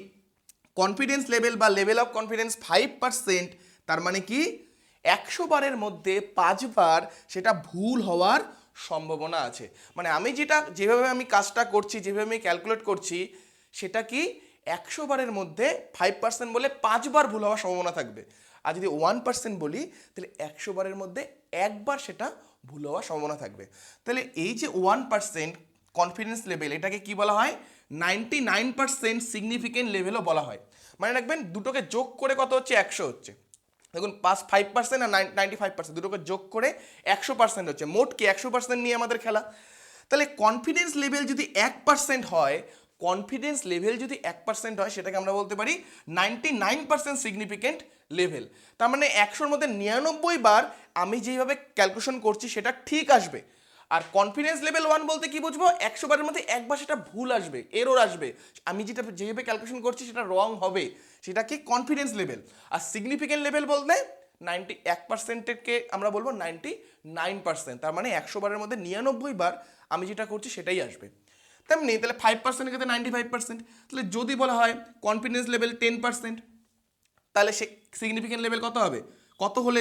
Speaker 1: কনফিডেন্স লেভেল বা লেভেল অফ কনফিডেন্স 5%, তার মানে কি 100 বারের মধ্যে 5 বার সেটা ভুল হওয়ার সম্ভাবনা আছে। মানে আমি যেভাবে আমি কাজটা করছি, যেভাবে আমি ক্যালকুলেট করছি, সেটা কি 100 বারের মধ্যে 5% বলে 5 বার ভুল হওয়ার সম্ভাবনা থাকবে। আর যদি 1% বলি তাহলে 100 বারের মধ্যে একবার সেটা ভুল হওয়ার সম্ভাবনা থাকবে। তাহলে এই যে 1% কনফিডেন্স লেভেল, এটাকে কি বলা হয়? 99% সিগনিফিকেন্ট লেভেলও বলা হয়। মানে রাখবেন দুটোকে যোগ করে কত হচ্ছে? 100 হচ্ছে। দেখুন 5% আর 95% দুটোকে যোগ করে 100% হচ্ছে। মোট কি 100% নিয়ে আমাদের খেলা। তাহলে কনফিডেন্স লেভেল যদি 1% হয়, কনফিডেন্স লেভেল যদি 1% হয়, সেটাকে আমরা বলতে পারি 99% সিগনিফিকেন্ট লেভেল। তার মানে 100-র মধ্যে 99 বার আমি যেভাবে ক্যালকুলেশন করছি সেটা ঠিক আসবে। আর কনফিডেন্স লেভেল 1 বলতে কি বুঝবো? 100 বারের মধ্যে একবার সেটা ভুল আসবে, এরর আসবে, আমি যেভাবে ক্যালকুলেশন করছি সেটা রং হবে, সেটা কি কনফিডেন্স লেভেল। আর সিগনিফিকেন্ট লেভেল বলতে 1%কে আমরা বলবো 99%, তার মানে 100 বারের মধ্যে 99 বার আমি যেটা করছি সেটাই আসবে। তেমনি তাহলে 5%-এর ক্ষেত্রে 95%। তাহলে যদি বলা হয় কনফিডেন্স লেভেল 10%, তাহলে সে সিগনিফিকেন্ট লেভেল কত হবে? কত হলে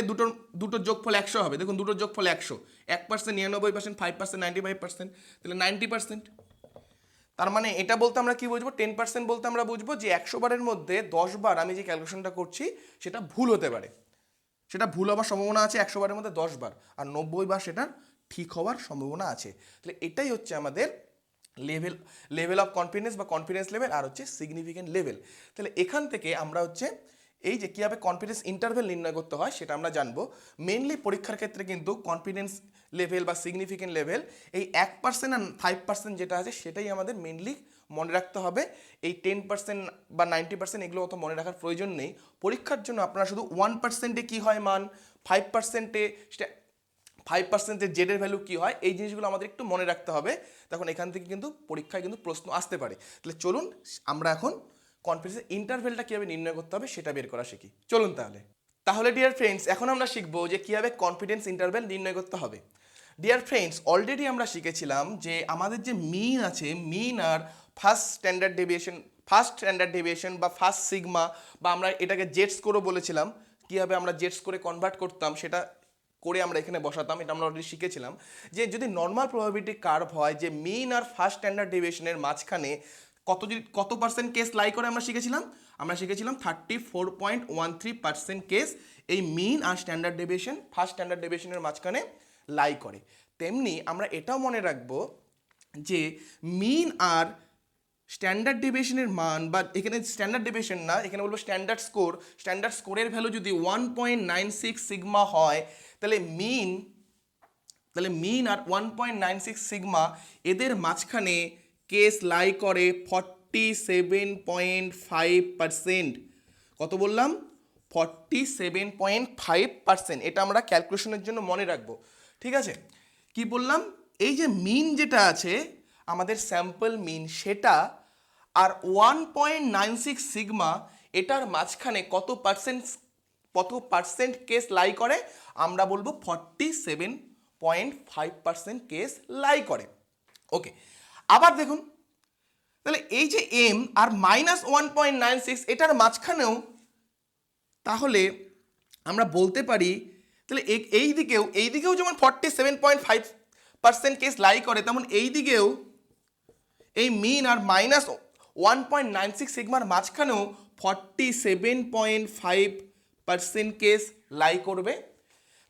Speaker 1: দুটোর যোগফল 100 হবে? দেখুন দুটোর যোগফল 100, 1% 99%, 5% 95%, তাহলে 90%। তার মানে এটা বলতে আমরা কি বুঝবো? 10% বলতে আমরা বুঝবো যে 100 বারের মধ্যে 10 বার আমি যে ক্যালকুলেশনটা করছি সেটা ভুল হতে পারে, সেটা ভুল হওয়ার সম্ভাবনা আছে 100 বারের মধ্যে 10 বার, আর 90 বার সেটার ঠিক হওয়ার সম্ভাবনা আছে। তাহলে এটাই হচ্ছে আমাদের লেভেল অফ কনফিডেন্স বা কনফিডেন্স লেভেল, আর হচ্ছে সিগনিফিকেন্ট লেভেল। তাহলে এখান থেকে আমরা হচ্ছে এই যে কীভাবে কনফিডেন্স ইন্টারভেল নির্ণয় করতে হয় সেটা আমরা জানবো। মেনলি পরীক্ষার ক্ষেত্রে কিন্তু কনফিডেন্স লেভেল বা সিগনিফিকেন্ট লেভেল এই 1% আর 5% যেটা আছে সেটাই আমাদের মেনলি মনে রাখতে হবে। এই 10% বা 90% এগুলো অত মনে রাখার প্রয়োজন নেই। পরীক্ষার জন্য আপনারা শুধু 1%-এ কী হয় মান, 5%-এ 5%-এর জেডের ভ্যালু কী হয়, এই জিনিসগুলো আমাদের একটু মনে রাখতে হবে। তখন এখান থেকে কিন্তু পরীক্ষায় কিন্তু প্রশ্ন আসতে পারে। তাহলে চলুন আমরা এখন কনফিডেন্সের ইন্টারভেলটা কীভাবে নির্ণয় করতে হবে সেটা বের করা শিখি। চলুন তাহলে ডিয়ার ফ্রেন্ডস, এখন আমরা শিখবো যে কীভাবে কনফিডেন্স ইন্টারভেল নির্ণয় করতে হবে। ডিয়ার ফ্রেন্ডস, অলরেডি আমরা শিখেছিলাম যে আমাদের যে মিন আছে, মিন আর ফার্স্ট স্ট্যান্ডার্ড ডেভিয়েশন বা ফার্স্ট সিগমা, বা আমরা এটাকে জেড স্কোরও বলেছিলাম, কীভাবে আমরা জেড স্কোরে কনভার্ট করতাম সেটা করে আমরা এখানে বসাতাম, এটা আমরা অলরেডি শিখেছিলাম। যে যদি নর্মাল প্রবাবিলিটি কার্ভ হয়, যে মিন আর ফার্স্ট স্ট্যান্ডার্ড ডেভিয়েশনের মাঝখানে কত পার্সেন্ট কেস লাই করে আমরা শিখেছিলাম 34.13% কেস এই মিন আর স্ট্যান্ডার্ড ডেভিয়েশন ফার্স্ট স্ট্যান্ডার্ড ডেভিয়েশনের মাঝখানে লাই করে। তেমনি আমরা এটাও মনে রাখবো যে মিন আর স্ট্যান্ডার্ড ডেভিয়েশনের মান, বা এখানে স্ট্যান্ডার্ড ডেভিয়েশন না, এখানে বলবো স্ট্যান্ডার্ড স্কোরের ভ্যালু যদি 1.96 সিগমা হয়, তাহলে মিন আর 1.96 সিগমা এদের মাঝখানে কেস লাই করে 47.5%। কত বললাম? 47.5%। এটা আমরা ক্যালকুলেশনের জন্য মনে রাখবো, ঠিক আছে? কি বললাম? এই যে মিন যেটা আছে আমাদের স্যাম্পল মিন, সেটা আর 1.96 সিগমা এটার মাঝখানে কত পার্সেন্ট কেস লাই করে? আমরা বলবো 47.5% কেস লাই করে। ওকে, আবার দেখুন, তাহলে এই যে এম আর -1.96 এটার মাঝখানেও তাহলে আমরা বলতে পারি, তাহলে এই দিকেও যেমন 47.5% কেস লাই করে, তেমন এই দিকেও এই মিন আর -1.96 সিগমার মাঝখানেও 47.5% কেস লাই করবে।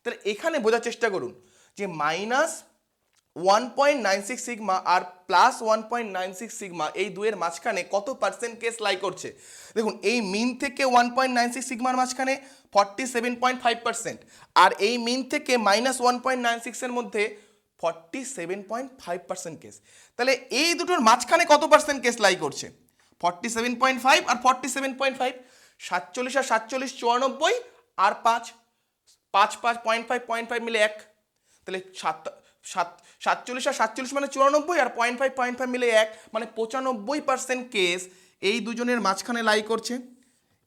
Speaker 1: তাহলে এখানে বোঝার চেষ্টা করুন যে -1.96 সিগমা আর +1.96 সিগমা এই দুয়ের মাঝখানে কত পার্সেন্ট কেস লাই করছে। দেখুন এই মিন থেকে 1.96 সিগমার মাঝখানে 47.5%, আর এই মিন থেকে -1.96 এর মধ্যে 47.5% কেস। তাহলে এই দুটোর মাঝখানে কত পার্সেন্ট কেস লাই করছে? 47.5 আর 47.5, 47 আর 47 94, আর 5 5 5 0.5 মিলে 1, তাহলে 47 আর 47 মানে 94, আর 0.5 মিলে 1, মানে 95% কেস এই দুজনের মাঝখানে লাই করছে।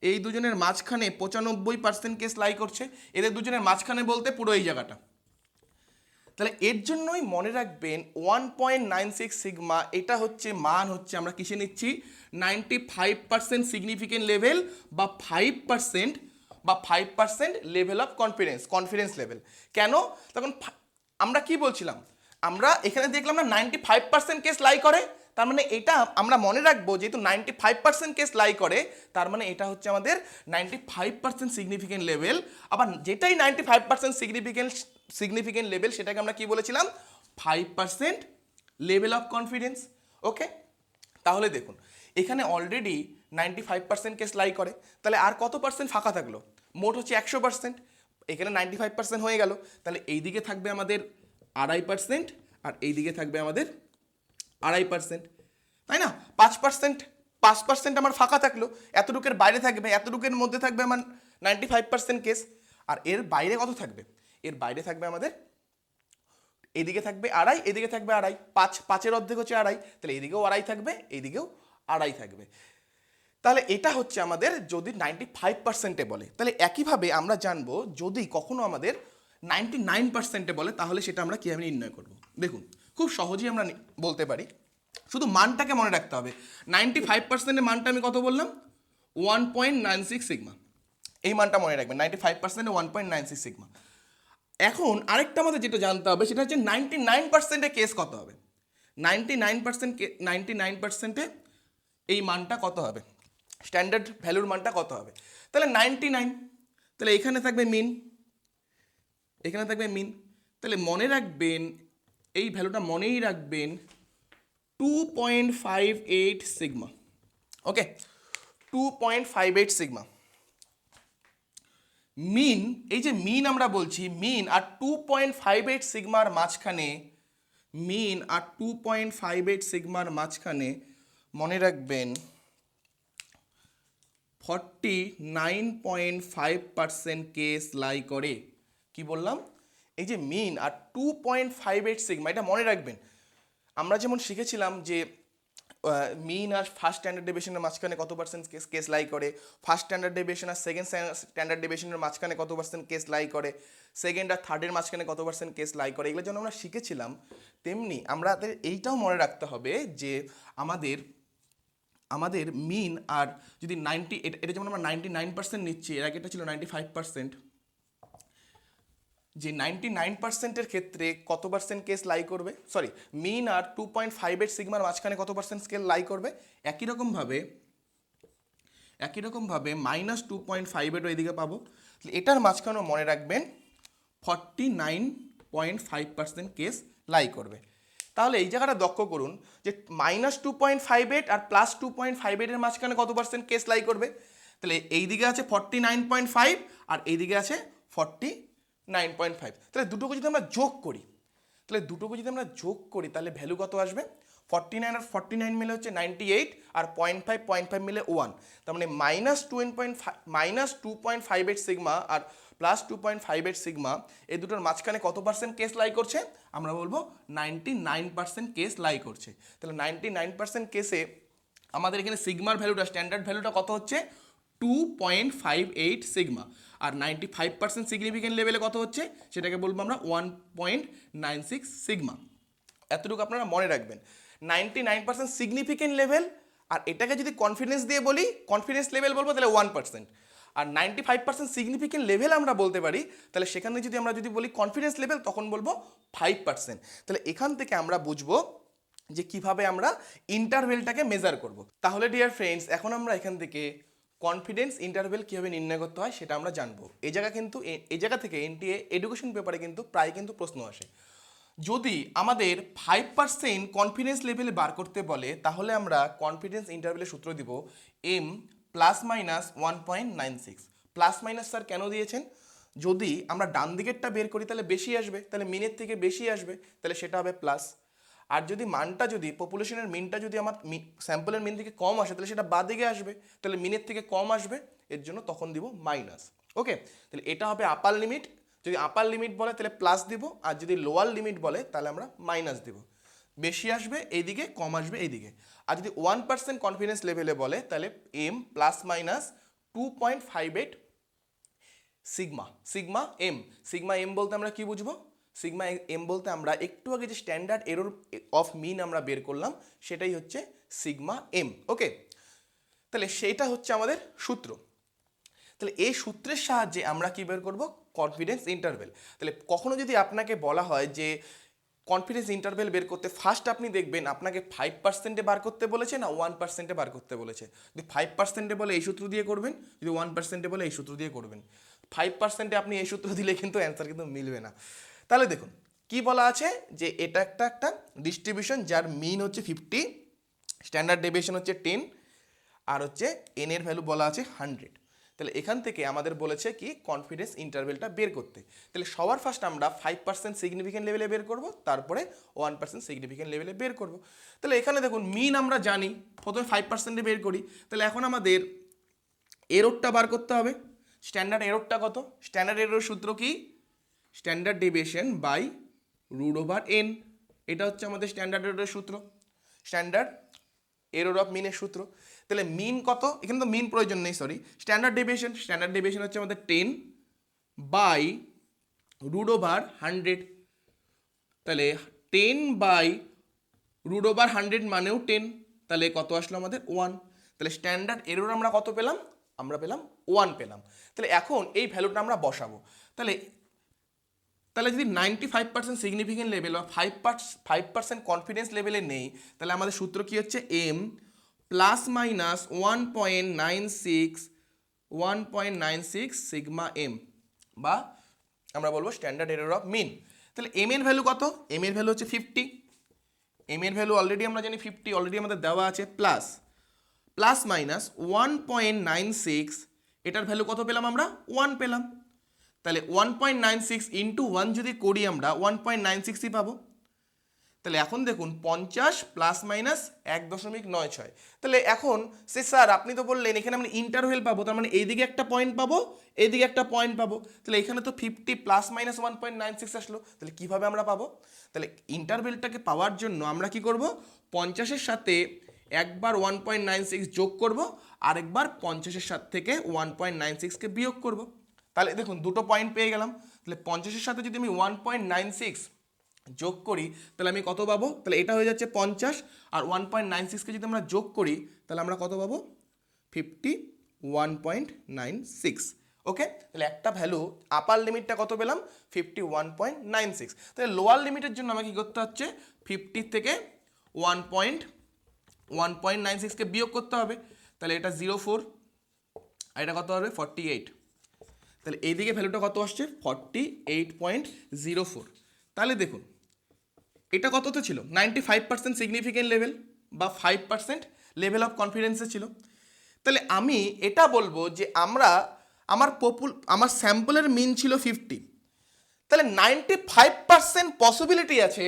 Speaker 1: এই দুজনের মাঝখানে 95% কেস লাই করছে। এদের দুজনের মাঝখানে বলতে পুরো এই জায়গাটা। তাহলে এর জন্যই মনে রাখবেন 1.96 সিগমা, এটা হচ্ছে মান হচ্ছে আমরা কিসে নিচ্ছি, 95% সিগনিফিকেন্ট লেভেল বা 5% লেভেল অফ কনফিডেন্স লেভেল। কেন? তখন আমরা কি বলছিলাম, আমরা এখানে দেখলাম না 95% কেস লাই করে, তার মানে এটা আমরা মনে রাখবো যেহেতু 95% কেস লাই করে, তার মানে এটা হচ্ছে আমাদের 95% সিগনিফিকেন্ট লেভেল। আবার যেটাই 95% সিগনিফিকেন্ট লেভেল সেটাকে আমরা কি বলেছিলাম, 5% লেভেল অফ কনফিডেন্স। ওকে, তাহলে দেখুন এখানে অলরেডি 95% কেস লাই করে, তাহলে আর কত পার্সেন্ট ফাঁকা থাকলো? মোট হচ্ছে 100%, এখানে 95% হয়ে গেল, তাহলে এই দিকে থাকবে আমাদের 2.5% আর এই দিকে থাকবে আমাদের 2.5%, তাই না? 5% আমার ফাঁকা থাকলো, এতটুকের বাইরে থাকবে, এতটুকের মধ্যে থাকবে আমার 95% কেস। আর এর বাইরে কত থাকবে? এর বাইরে থাকবে আমাদের, এদিকে থাকবে 2.5, এদিকে থাকবে 2.5, 5 অর্ধেক হচ্ছে 2.5, তাহলে এইদিকেও 2.5 থাকবে, এইদিকেও 2.5 থাকবে। তাহলে এটা হচ্ছে আমাদের যদি 95%-এ বলে। তাহলে একইভাবে আমরা জানবো যদি কখনো আমাদের 99%-এ বলে, তাহলে সেটা আমরা কীভাবে নির্ণয় করব। দেখুন খুব সহজেই আমরা বলতে পারি, শুধু মানটাকে মনে রাখতে হবে। 95%-এর মানটা আমি কত বললাম? 1.96 সিগমা। এই মানটা মনে রাখবেন, 95%-এ 1.96 সিগমা। এখন আরেকটা আমাদের যেটা জানতে হবে সেটা হচ্ছে 99%-এ কেস কত হবে। 99%-এ এই মানটা কত হবে, স্ট্যান্ডার্ড ভ্যালুর মানটা কত হবে? তাহলে 99, তাহলে এখানে থাকবে মিন, এখানে থাকবে মিন, তাহলে মনে রাখবেন এই ভ্যালুটা মনেই রাখবেন 2.58 সিগমা। ওকে, 2.58 সিগমা। মিন, এই যে মিন আমরা বলছি, মিন আর 2.58 সিগমার মাঝখানে, মিন আর 2.58 সিগমার মাঝখানে মনে রাখবেন 49.5% কেস লাই করে। কি বললাম? এই যে মিন আর 2.58 সিগমা, এটা মনে রাখবেন। আমরা যেমন শিখেছিলাম যে মিন আর ফার্স্ট স্ট্যান্ডার্ড ডেভিয়েশনের মাঝখানে কত পার্সেন্ট কেস লাই করে, ফার্স্ট স্ট্যান্ডার্ড ডেভিয়েশন আর সেকেন্ড স্ট্যান্ডার্ড ডেভিয়েশনের মাঝখানে কত পার্সেন্ট কেস লাই করে, সেকেন্ড আর থার্ডের মাঝখানে কত পার্সেন্ট কেস লাই করে, এগুলোর জন্য আমরা শিখেছিলাম। তেমনি আমাদের এইটাও মনে রাখতে হবে যে আমাদের মিন আর যদি 90, এটা যেমন আমরা 99% নিচ্ছি, এর আগে এটা ছিল 95%, যে 99%-এর ক্ষেত্রে কত পার্সেন্ট কেস লাই করবে, সরি মিন আর 2.58 সিগমার মাঝখানে কত পার্সেন্ট স্কেল লাই করবে। একই রকমভাবে -2.58 ওইদিকে পাবো, এটার মাঝখানেও মনে রাখবেন 49.5% কেস লাই করবে। তাহলে এই জায়গাটা দক্ষ করুন যে -2.58 আর +2.58-এর মাঝখানে কত পার্সেন্ট কেস লাই করবে। তাহলে এই দিকে আছে 49.5 আর এই দিকে আছে 49.5। তাহলে দুটোকে যদি আমরা যোগ করি, তাহলে ভ্যালু কত আসবে? 49 আর 49 মিলে হচ্ছে 98, আর 0.5 মিলে 1, তার মানে -2.58 সিগমা আর +2.58 সিগমা, এই দুটোর মাঝখানে কত পার্সেন্ট কেস লাই করছে? আমরা বলবো 99% কেস লাই করছে। তাহলে 99% কেসে আমাদের এখানে সিগমার ভ্যালুটা, স্ট্যান্ডার্ড ভ্যালুটা কত হচ্ছে? 2.58 সিগমা। আর 95% সিগনিফিকেন্ট লেভেলে কত হচ্ছে সেটাকে বলবো আমরা 1.96 সিগমা। এতটুকু আপনারা মনে রাখবেন, 99% সিগনিফিকেন্ট লেভেল। আর এটাকে যদি কনফিডেন্স দিয়ে বলি, কনফিডেন্স লেভেল বলবো, তাহলে 1%। আর 95% সিগনিফিকেন্ট লেভেল আমরা বলতে পারি, তাহলে সেখানে যদি আমরা বলি কনফিডেন্স লেভেল, তখন বলবো 5%। তাহলে এখান থেকে আমরা বুঝবো যে কিভাবে আমরা ইন্টারভেলটাকে মেজার করব। তাহলে ডিয়ার ফ্রেন্ডস, এখন আমরা এখান থেকে কনফিডেন্স ইন্টারভেল কীভাবে নির্ণয় করতে হয় সেটা আমরা জানবো। এই জায়গা থেকে এনটিএ এডুকেশন পেপারে কিন্তু প্রায় কিন্তু প্রশ্ন আসে। যদি আমাদের 5% কনফিডেন্স লেভেলে বার করতে বলে, তাহলে আমরা কনফিডেন্স ইন্টারভেলের সূত্র দিব m ±1.96। প্লাস মাইনাস স্যার কেন দিয়েছেন? যদি আমরা ডান দিকেরটা বের করি তাহলে বেশি আসবে, তাহলে মিনের থেকে বেশি আসবে, তাহলে সেটা হবে প্লাস। আর যদি মানটা যদি পপুলেশনের মিনটা যদি আমার স্যাম্পলের মিন থেকে কম আসে তাহলে সেটা বাঁ দিকে আসবে, তাহলে মিনের থেকে কম আসবে, এর জন্য তখন দিব মাইনাস। ওকে, তাহলে এটা হবে আপার লিমিট। যদি আপার লিমিট বলে তাহলে প্লাস দিব, আর যদি লোয়ার লিমিট বলে তাহলে আমরা মাইনাস দিব। বেশি আসবে এইদিকে, কম আসবে এইদিকে। আর যদি 1% কনফিডেন্স লেভেলে বলে তাহলে M plus minus 2.58 sigma. Sigma M, sigma M বলতে আমরা কি বুঝবো? সিগমা এম বলতে আমরা একটু আগে যে স্ট্যান্ডার্ড এরর অফ মিন আমরা বের করলাম সেটাই হচ্ছে সিগমা এম। ওকে, তাহলে সেইটা হচ্ছে আমাদের সূত্র। তাহলে এই সূত্রের সাহায্যে আমরা কি বের করব? Confidence interval. তাহলে কখনো যদি আপনাকে বলা হয় যে কনফিডেন্স ইন্টারভ্যাল বের করতে, ফার্স্ট আপনি দেখবেন আপনাকে 5%-এ বার করতে বলেছে না 1%-এ বার করতে বলেছে। যদি 5%-এ বলে এই সূত্র দিয়ে করবেন, যদি 1%-এ বলে এই সূত্র দিয়ে করবেন। 5%-এ আপনি এই সূত্র দিলে কিন্তু অ্যান্সার কিন্তু মিলবে না। তাহলে দেখুন কি বলা আছে যে এটা একটা ডিস্ট্রিবিউশন যার মিন হচ্ছে 50, স্ট্যান্ডার্ড ডেভিয়েশন হচ্ছে 10, আর হচ্ছে এন এর ভ্যালু বলা আছে 100। তাহলে এখান থেকে আমাদের বলেছে কি কনফিডেন্স ইন্টারভ্যালটা বের করতে। তাহলে সবার ফার্স্ট আমরা 5% সিগনিফিকেন্ট লেভেলে বের করব, তারপরে 1% সিগনিফিকেন্ট লেভেলে বের করব। তাহলে এখানে দেখুন মিন আমরা জানি, প্রথমে 5%-এ বের করি। তাহলে এখন আমাদের এররটা বার করতে হবে। স্ট্যান্ডার্ড এররটা কত? স্ট্যান্ডার্ড এরর সূত্র কি? Standard deviation by root over n. এটা হচ্ছে আমাদের স্ট্যান্ডার্ড এররের সূত্র, স্ট্যান্ডার্ড এরর অফ মিনের সূত্র। তাহলে মিন কত? এখানে তো মিন প্রয়োজন নেই, sorry, standard deviation. Standard deviation হচ্ছে আমাদের 10 বাই রুট ওভার 100। তাহলে 10 বাই রুট ওভার 100 মানেও 10, তাহলে কত আসলো আমাদের 1। তাহলে স্ট্যান্ডার্ড এরর আমরা কত পেলাম? আমরা পেলাম 1 পেলাম। তাহলে এখন এই ভ্যালুটা আমরা বসাবো। তাহলে যদি 95% সিগনিফিকেন্ট লেভেল বা 5% কনফিডেন্স লেভেলে নেই, তাহলে আমাদের সূত্র কি হচ্ছে? M plus minus 1.96 sigma M, বা আমরা বলবো স্ট্যান্ডার্ড এরর অফ মিন। তাহলে এম এর ভ্যালু কত? এম এর ভ্যালু হচ্ছে 50। এম এর ভ্যালু অলরেডি আমরা জানি 50, অলরেডি আমাদের দেওয়া আছে। প্লাস মাইনাস 1.96, এটার ভ্যালু কত পেলাম আমরা? 1 পেলাম। তাহলে 1.96 ইন্টু 1 যদি করি আমরা 1.96ই পাবো। তাহলে এখন দেখুন 50 প্লাস মাইনাস 1.96। তাহলে এখন স্যার আপনি তো বললেন এখানে আমরা ইন্টারভেল পাবো, তার মানে এইদিকে একটা পয়েন্ট পাবো, এইদিকে একটা পয়েন্ট পাবো। তাহলে এখানে তো 50 প্লাস মাইনাস 1.96 আসলো। তাহলে কিভাবে আমরা পাবো? তাহলে ইন্টারভেলটাকে পাওয়ার জন্য আমরা কি করব? 50-এর সাথে একবার 1.96 যোগ করব, আরেকবার 50-এর সাথে থেকে 1.96কে বিয়োগ করব। তাহলে দেখুন দুটো পয়েন্ট পেয়ে গেলাম। তাহলে 50-এর সাথে যদি আমি 1.96 যোগ করি তাহলে আমি কত পাবো? তাহলে এটা হয়ে যাচ্ছে 50, আর 1.96কে যদি আমরা যোগ করি তাহলে আমরা কত পাবো? 51.96। ওকে, তাহলে একটা ভ্যালু আপার লিমিটটা কত পেলাম? 51.96। তাহলে লোয়ার লিমিটের জন্য আমাকে কী করতে হচ্ছে? 50 থেকে 1.96কে বিয়োগ করতে হবে। তাহলে এটা 04, আর এটা কত হবে? 48। তাহলে এইদিকে ভ্যালুটা কত আসছে? 48.04। তাহলে দেখুন এটা কততে ছিল? 95% সিগনিফিকেন্ট লেভেল বা 5% লেভেল অফ কনফিডেন্সে ছিল। তাহলে আমি এটা বলবো যে আমার স্যাম্পলের মিন ছিল 50, তাহলে 95% পসিবিলিটি আছে,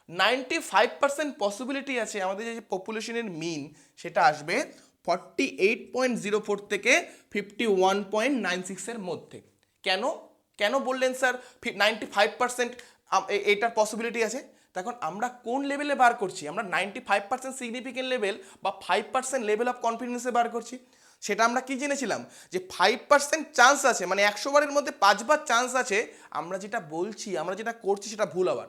Speaker 1: 95% পসিবিলিটি আছে আমাদের যে পপুলেশনের মিন সেটা আসবে 48.04 থেকে 51.96-এর মধ্যে। কেন বললেন স্যার 95% এটার পসিবিলিটি আছে? তখন আমরা কোন লেভেলে বার করছি? আমরা 95% সিগনিফিকেন্ট লেভেল বা 5% লেভেল অফ কনফিডেন্সে বার করছি। সেটা আমরা কি জেনেছিলাম? যে 5% চান্স আছে, মানে 100 বারের মধ্যে 5 বার চান্স আছে আমরা যেটা বলছি, আমরা যেটা করছি সেটা ভুল হওয়ার।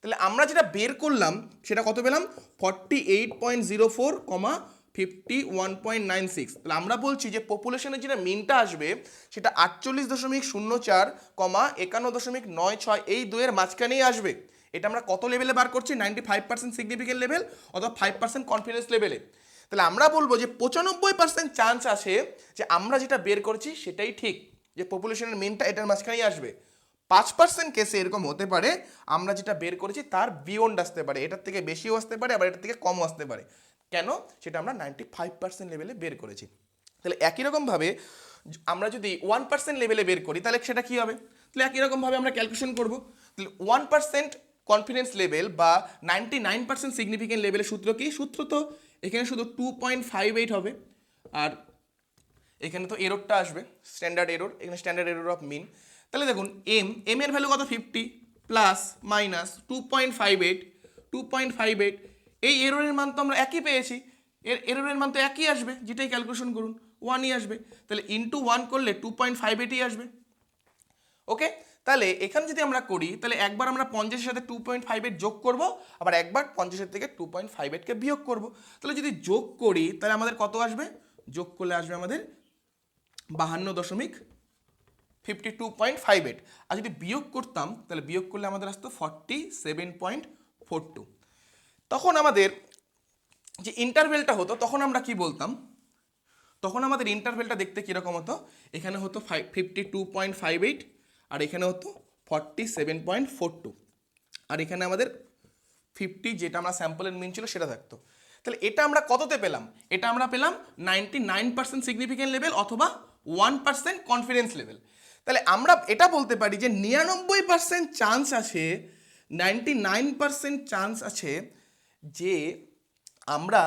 Speaker 1: তাহলে আমরা যেটা বের করলাম সেটা কত পেলাম? 48.04, 51.96। তাহলে আমরা বলছি যে পপুলেশনের যেটা মিনটা আসবে সেটা 48.04, 51.96, এই দুয়ের মাঝখানেই আসবে। এটা আমরা কত লেভেলে বার করছি? 95% সিগনিফিকেন্ট লেভেল অথবা 5% কনফিডেন্স লেভেলে। তাহলে আমরা বলবো যে 95% চান্স আছে যে আমরা যেটা বের করছি সেটাই ঠিক, যে পপুলেশনের মিনটা এটার মাঝখানেই আসবে। 5% কেসে এরকম হতে পারে আমরা যেটা বের করেছি তার বিয়ন্ড আসতে পারে, এটার থেকে বেশিও আসতে পারে, আবার এটার থেকে কমও আসতে পারে। কেন? সেটা আমরা 95% লেভেলে বের করেছি। তাহলে একই রকমভাবে আমরা যদি 1% লেভেলে বের করি তাহলে সেটা কী হবে? তাহলে একই রকমভাবে আমরা ক্যালকুলেশন করব। তাহলে 1% কনফিডেন্স লেভেল বা 99% সিগনিফিকেন্ট লেভেলের সূত্র কি? সূত্র তো এখানে শুধু 2.58 হবে, আর এখানে তো এররটা আসবে স্ট্যান্ডার্ড এরর, এখানে স্ট্যান্ডার্ড এরর অফ মিন। তাহলে দেখুন এম এর ভ্যালু কত? 50 প্লাস মাইনাস 2.58 এই এররের মান তো আমরা একই পেয়েছি, এররের মান তো একই আসবে, যেটাই ক্যালকুলেশন করুন 1ই আসবে, তাহলে ইন্টু 1 করলে 2.58ই আসবে। ওকে, তাহলে এখানে যদি আমরা করি তাহলে একবার আমরা 50-এর সাথে 2.58 যোগ করব, আবার একবার 50-এর থেকে 2.58কে বিয়োগ করব। তাহলে যদি যোগ করি তাহলে আমাদের কত আসবে? যোগ করলে আসবে আমাদের 52.58। আর যদি বিয়োগ করতাম তাহলে বিয়োগ করলে আমাদের আসতো 47.42। তখন আমাদের যে ইন্টারভেলটা হতো তখন আমরা কি বলতাম? তখন আমাদের ইন্টারভেলটা দেখতে কীরকম হতো? এখানে হতো 52.58 আর এখানে হতো 47.42, আর এখানে আমাদের 50 যেটা আমরা স্যাম্পলের মিন ছিল সেটা থাকতো। তাহলে এটা আমরা কততে পেলাম? এটা আমরা পেলাম 99% সিগনিফিকেন্ট লেভেল অথবা 1% কনফিডেন্স লেভেল। তাহলে আমরা এটা বলতে পারি যে 99% চান্স আছে, 99% চান্স আছে যে আমরা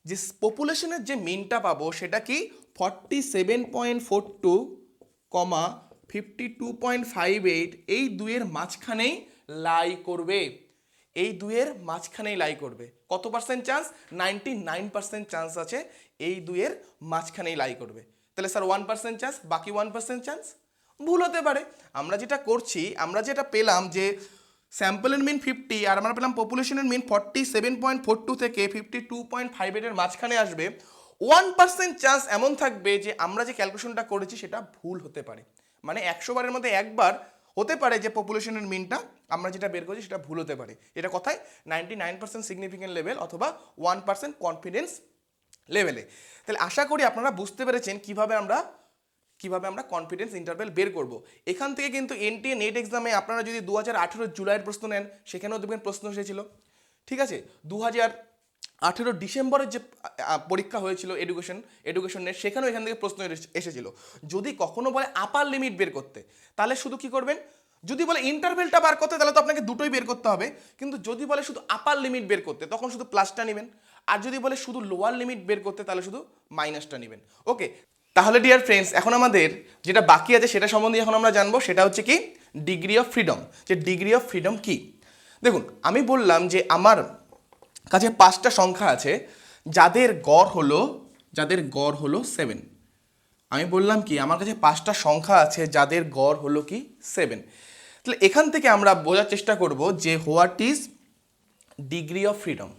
Speaker 1: যে পপুলেশনের যে মিনটা পাবো সেটা কি 47.42, 52.58 এই দুইয়ের মাঝখানেই লাই করবে, এই দুইয়ের মাঝখানেই লাই করবে। কত পার্সেন্ট চান্স? 99% চান্স আছে এই দুইয়ের মাঝখানেই লাই করবে। তাহলে স্যার 1% চান্স, বাকি 1% চান্স ভুল হতে পারে। আমরা যেটা করছি, আমরা যেটা পেলাম যে স্যাম্পলের মিন 50 আর আমরা পেলাম পপুলেশনের মিন 47.42 থেকে 52.58 এর মাঝখানে আসবে, 1% চান্স এমন থাকবে যে আমরা যে ক্যালকুলেশনটা করেছি সেটা ভুল হতে পারে। মানে 100 বারের মধ্যে একবার হতে পারে যে পপুলেশনের মিনটা আমরা যেটা বের করছি সেটা ভুল হতে পারে। এটা কথায় 99% সিগনিফিকেন্ট লেভেল অথবা 1% কনফিডেন্স লেভেলে। তাহলে আশা করি আপনারা বুঝতে পেরেছেন কিভাবে আমরা কনফিডেন্স ইন্টারভেল বের করব। এখান থেকে কিন্তু এনটিএ নেট এক্সামে আপনারা যদি 2018 জুলাইয়ের প্রশ্ন নেন সেখানেও দেখবেন প্রশ্ন এসেছিল, ঠিক আছে। 2018 ডিসেম্বরের যে পরীক্ষা হয়েছিল এডুকেশন নেট, সেখানেও এখান থেকে প্রশ্ন এসেছিল। যদি কখনো বলে আপার লিমিট বের করতে তাহলে শুধু কি করবেন? যদি বলে ইন্টারভেলটা বার করতে তাহলে তো আপনাকে দুটোই বের করতে হবে, কিন্তু যদি বলে শুধু আপার লিমিট বের করতে তখন শুধু প্লাসটা নেবেন, আর যদি বলে শুধু লোয়ার লিমিট বের করতে তাহলে শুধু মাইনাসটা নেবেন। ওকে, তাহলে ডিয়ার ফ্রেন্ডস এখন আমাদের যেটা বাকি আছে সেটা সম্বন্ধে এখন আমরা জানবো, সেটা হচ্ছে কি ডিগ্রি অফ ফ্রিডম। যে ডিগ্রি অফ ফ্রিডম কি? দেখুন আমি বললাম যে আমার কাছে 5টা সংখ্যা আছে যাদের গড় হলো 7। আমি বললাম কি আমার কাছে 5টা সংখ্যা আছে যাদের গড় হলো কি 7। তাহলে এখান থেকে আমরা বোঝার চেষ্টা করব যে what is degree of freedom.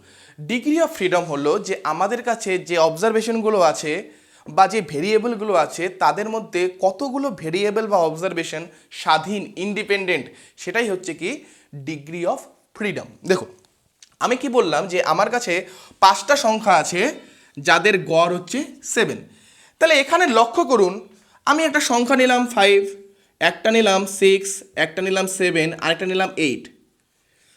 Speaker 1: Degree of freedom হলো যে আমাদের কাছে যে অবজারভেশনগুলো আছে বা যে ভেরিয়েবলগুলো আছে তাদের মধ্যে কতগুলো ভেরিয়েবল বা অবজারভেশন স্বাধীন, ইন্ডিপেন্ডেন্ট, সেটাই হচ্ছে কি ডিগ্রি অফ ফ্রিডম। দেখুন আমি কি বললাম যে আমার কাছে 5টা সংখ্যা আছে যাদের গড় হচ্ছে 7। তাহলে এখানে লক্ষ্য করুন, আমি একটা সংখ্যা নিলাম 5, একটা নিলাম 6, একটা নিলাম 7, আরেকটা নিলাম 8।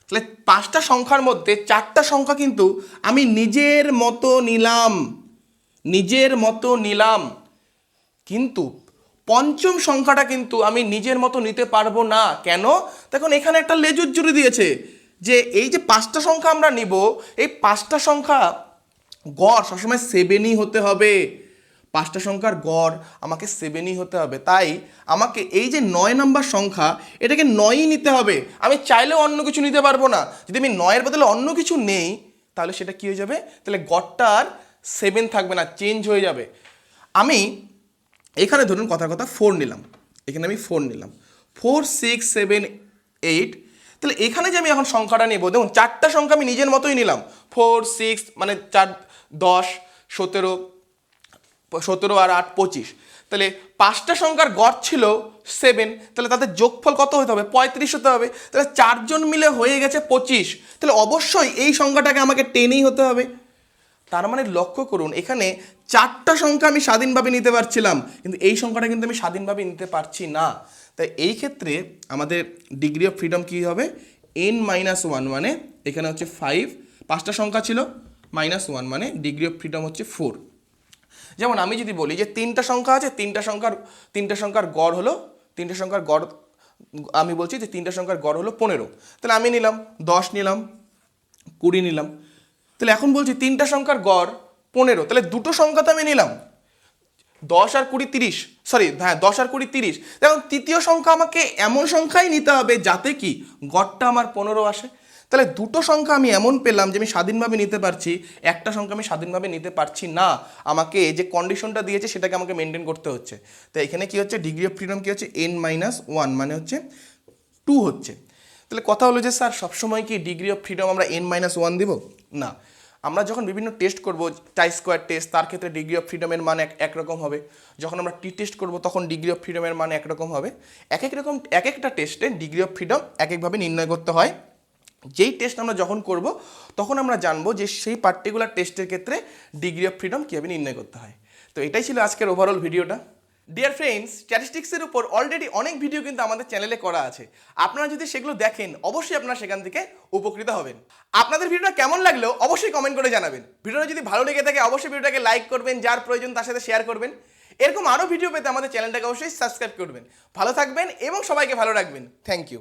Speaker 1: তাহলে 5টা সংখ্যার মধ্যে 4টা সংখ্যা কিন্তু আমি নিজের মতো নিলাম, কিন্তু পঞ্চম সংখ্যাটা কিন্তু আমি নিজের মতো নিতে পারবো না। কেন? দেখুন এখানে একটা লেজুর জুড়ে দিয়েছে যে এই যে 5টা সংখ্যা আমরা নিব, এই 5টা সংখ্যা গড় সবসময় 7ই হতে হবে। 5টা সংখ্যার গড় আমাকে 7ই হতে হবে। তাই আমাকে এই যে 9 নম্বর সংখ্যা এটাকে 9ই নিতে হবে। আমি চাইলেও অন্য কিছু নিতে পারবো না। যদি আমি 9-এর বদলে অন্য কিছু নেই তাহলে সেটা কি হয়ে যাবে? তাহলে গড়টা আর 7 থাকবে না, চেঞ্জ হয়ে যাবে। আমি এখানে ধরুন কথার কথা 4 নিলাম, এখানে আমি 4 নিলাম, 4, 6, 7, 8। তাহলে এখানে যে আমি এখন সংখ্যাটা নেব, দেখুন 4টা সংখ্যা আমি নিজের মতোই নিলাম, 4, 6 মানে 4, 10, 17 আর 8, 25। তাহলে 5টা সংখ্যার গড় ছিল 7, তাহলে তাদের যোগফল কত হতে হবে? 35 হতে হবে। তাহলে 4 জন মিলে হয়ে গেছে 25। তাহলে অবশ্যই এই সংখ্যাটাকে আমাকে 10ই হতে হবে। তার মানে লক্ষ্য করুন এখানে 4টা সংখ্যা আমি স্বাধীনভাবে নিতে পারছিলাম, কিন্তু এই সংখ্যাটা কিন্তু আমি স্বাধীনভাবে নিতে পারছি না। তাই এই ক্ষেত্রে আমাদের ডিগ্রি অফ ফ্রিডম কী হবে? n-1 মানে এখানে হচ্ছে 5, 5টা সংখ্যা ছিল, -1 মানে ডিগ্রি অফ ফ্রিডম হচ্ছে 4। যেমন আমি যদি বলি যে 3টা সংখ্যা আছে, 3টা সংখ্যার গড় হলো 3টা সংখ্যার গড় আমি বলছি যে তিনটা সংখ্যার গড় হলো 15, তাহলে আমি নিলাম 10, নিলাম 20 নিলাম। তাহলে এখন বলছি তিনটা সংখ্যার গড় 15, তাহলে দুটো সংখ্যা তো আমি নিলাম 10 আর 20 30, সরি হ্যাঁ 10 আর 20 30। দেখুন তৃতীয় সংখ্যা আমাকে এমন সংখ্যাই নিতে হবে যাতে কি গড়টা আমার 15 আসে। তাহলে দুটো সংখ্যা আমি এমন পেলাম যে আমি স্বাধীনভাবে নিতে পারছি, একটা সংখ্যা আমি স্বাধীনভাবে নিতে পারছি না, আমাকে যে কন্ডিশনটা দিয়েছে সেটাকে আমাকে মেনটেন করতে হচ্ছে। তো এখানে কি হচ্ছে, ডিগ্রি অফ ফ্রিডম কি হচ্ছে n-1, মানে হচ্ছে 2 হচ্ছে। তাহলে কথা হলো যে স্যার সবসময় কি ডিগ্রি অফ ফ্রিডম আমরা n-1 দিব? না, আমরা যখন বিভিন্ন টেস্ট করব, চাই স্কোয়ার টেস্ট, তার ক্ষেত্রে ডিগ্রি অফ ফ্রিডমের মান একরকম হবে। যখন আমরা টি টেস্ট করব তখন ডিগ্রি অফ ফ্রিডমের মান একরকম হবে। এক একটা টেস্টে ডিগ্রি অফ ফ্রিডম এক একভাবে নির্ণয় করতে হয়। যেই টেস্ট আমরা যখন করব তখন আমরা জানবো যে সেই পার্টিকুলার টেস্টের ক্ষেত্রে ডিগ্রি অফ ফ্রিডম কীভাবে নির্ণয় করতে হয়। তো এটাই ছিল আজকের ওভারঅল ভিডিওটা। ডিয়ার ফ্রেন্ডস, স্ট্যাটিস্টিক্সের উপর অলরেডি অনেক ভিডিও কিন্তু আমাদের চ্যানেলে করা আছে, আপনারা যদি সেগুলো দেখেন অবশ্যই আপনারা সেখান থেকে উপকৃত হবেন। আপনাদের ভিডিওটা কেমন লাগলো অবশ্যই কমেন্ট করে জানাবেন। ভিডিওটা যদি ভালো লেগে থাকে অবশ্যই ভিডিওটাকে লাইক করবেন, যার প্রয়োজন তার সাথে শেয়ার করবেন। এরকম আরও ভিডিও পেতে আমাদের চ্যানেলটাকে অবশ্যই সাবস্ক্রাইব করবেন। ভালো থাকবেন এবং সবাইকে ভালো রাখবেন। Thank you.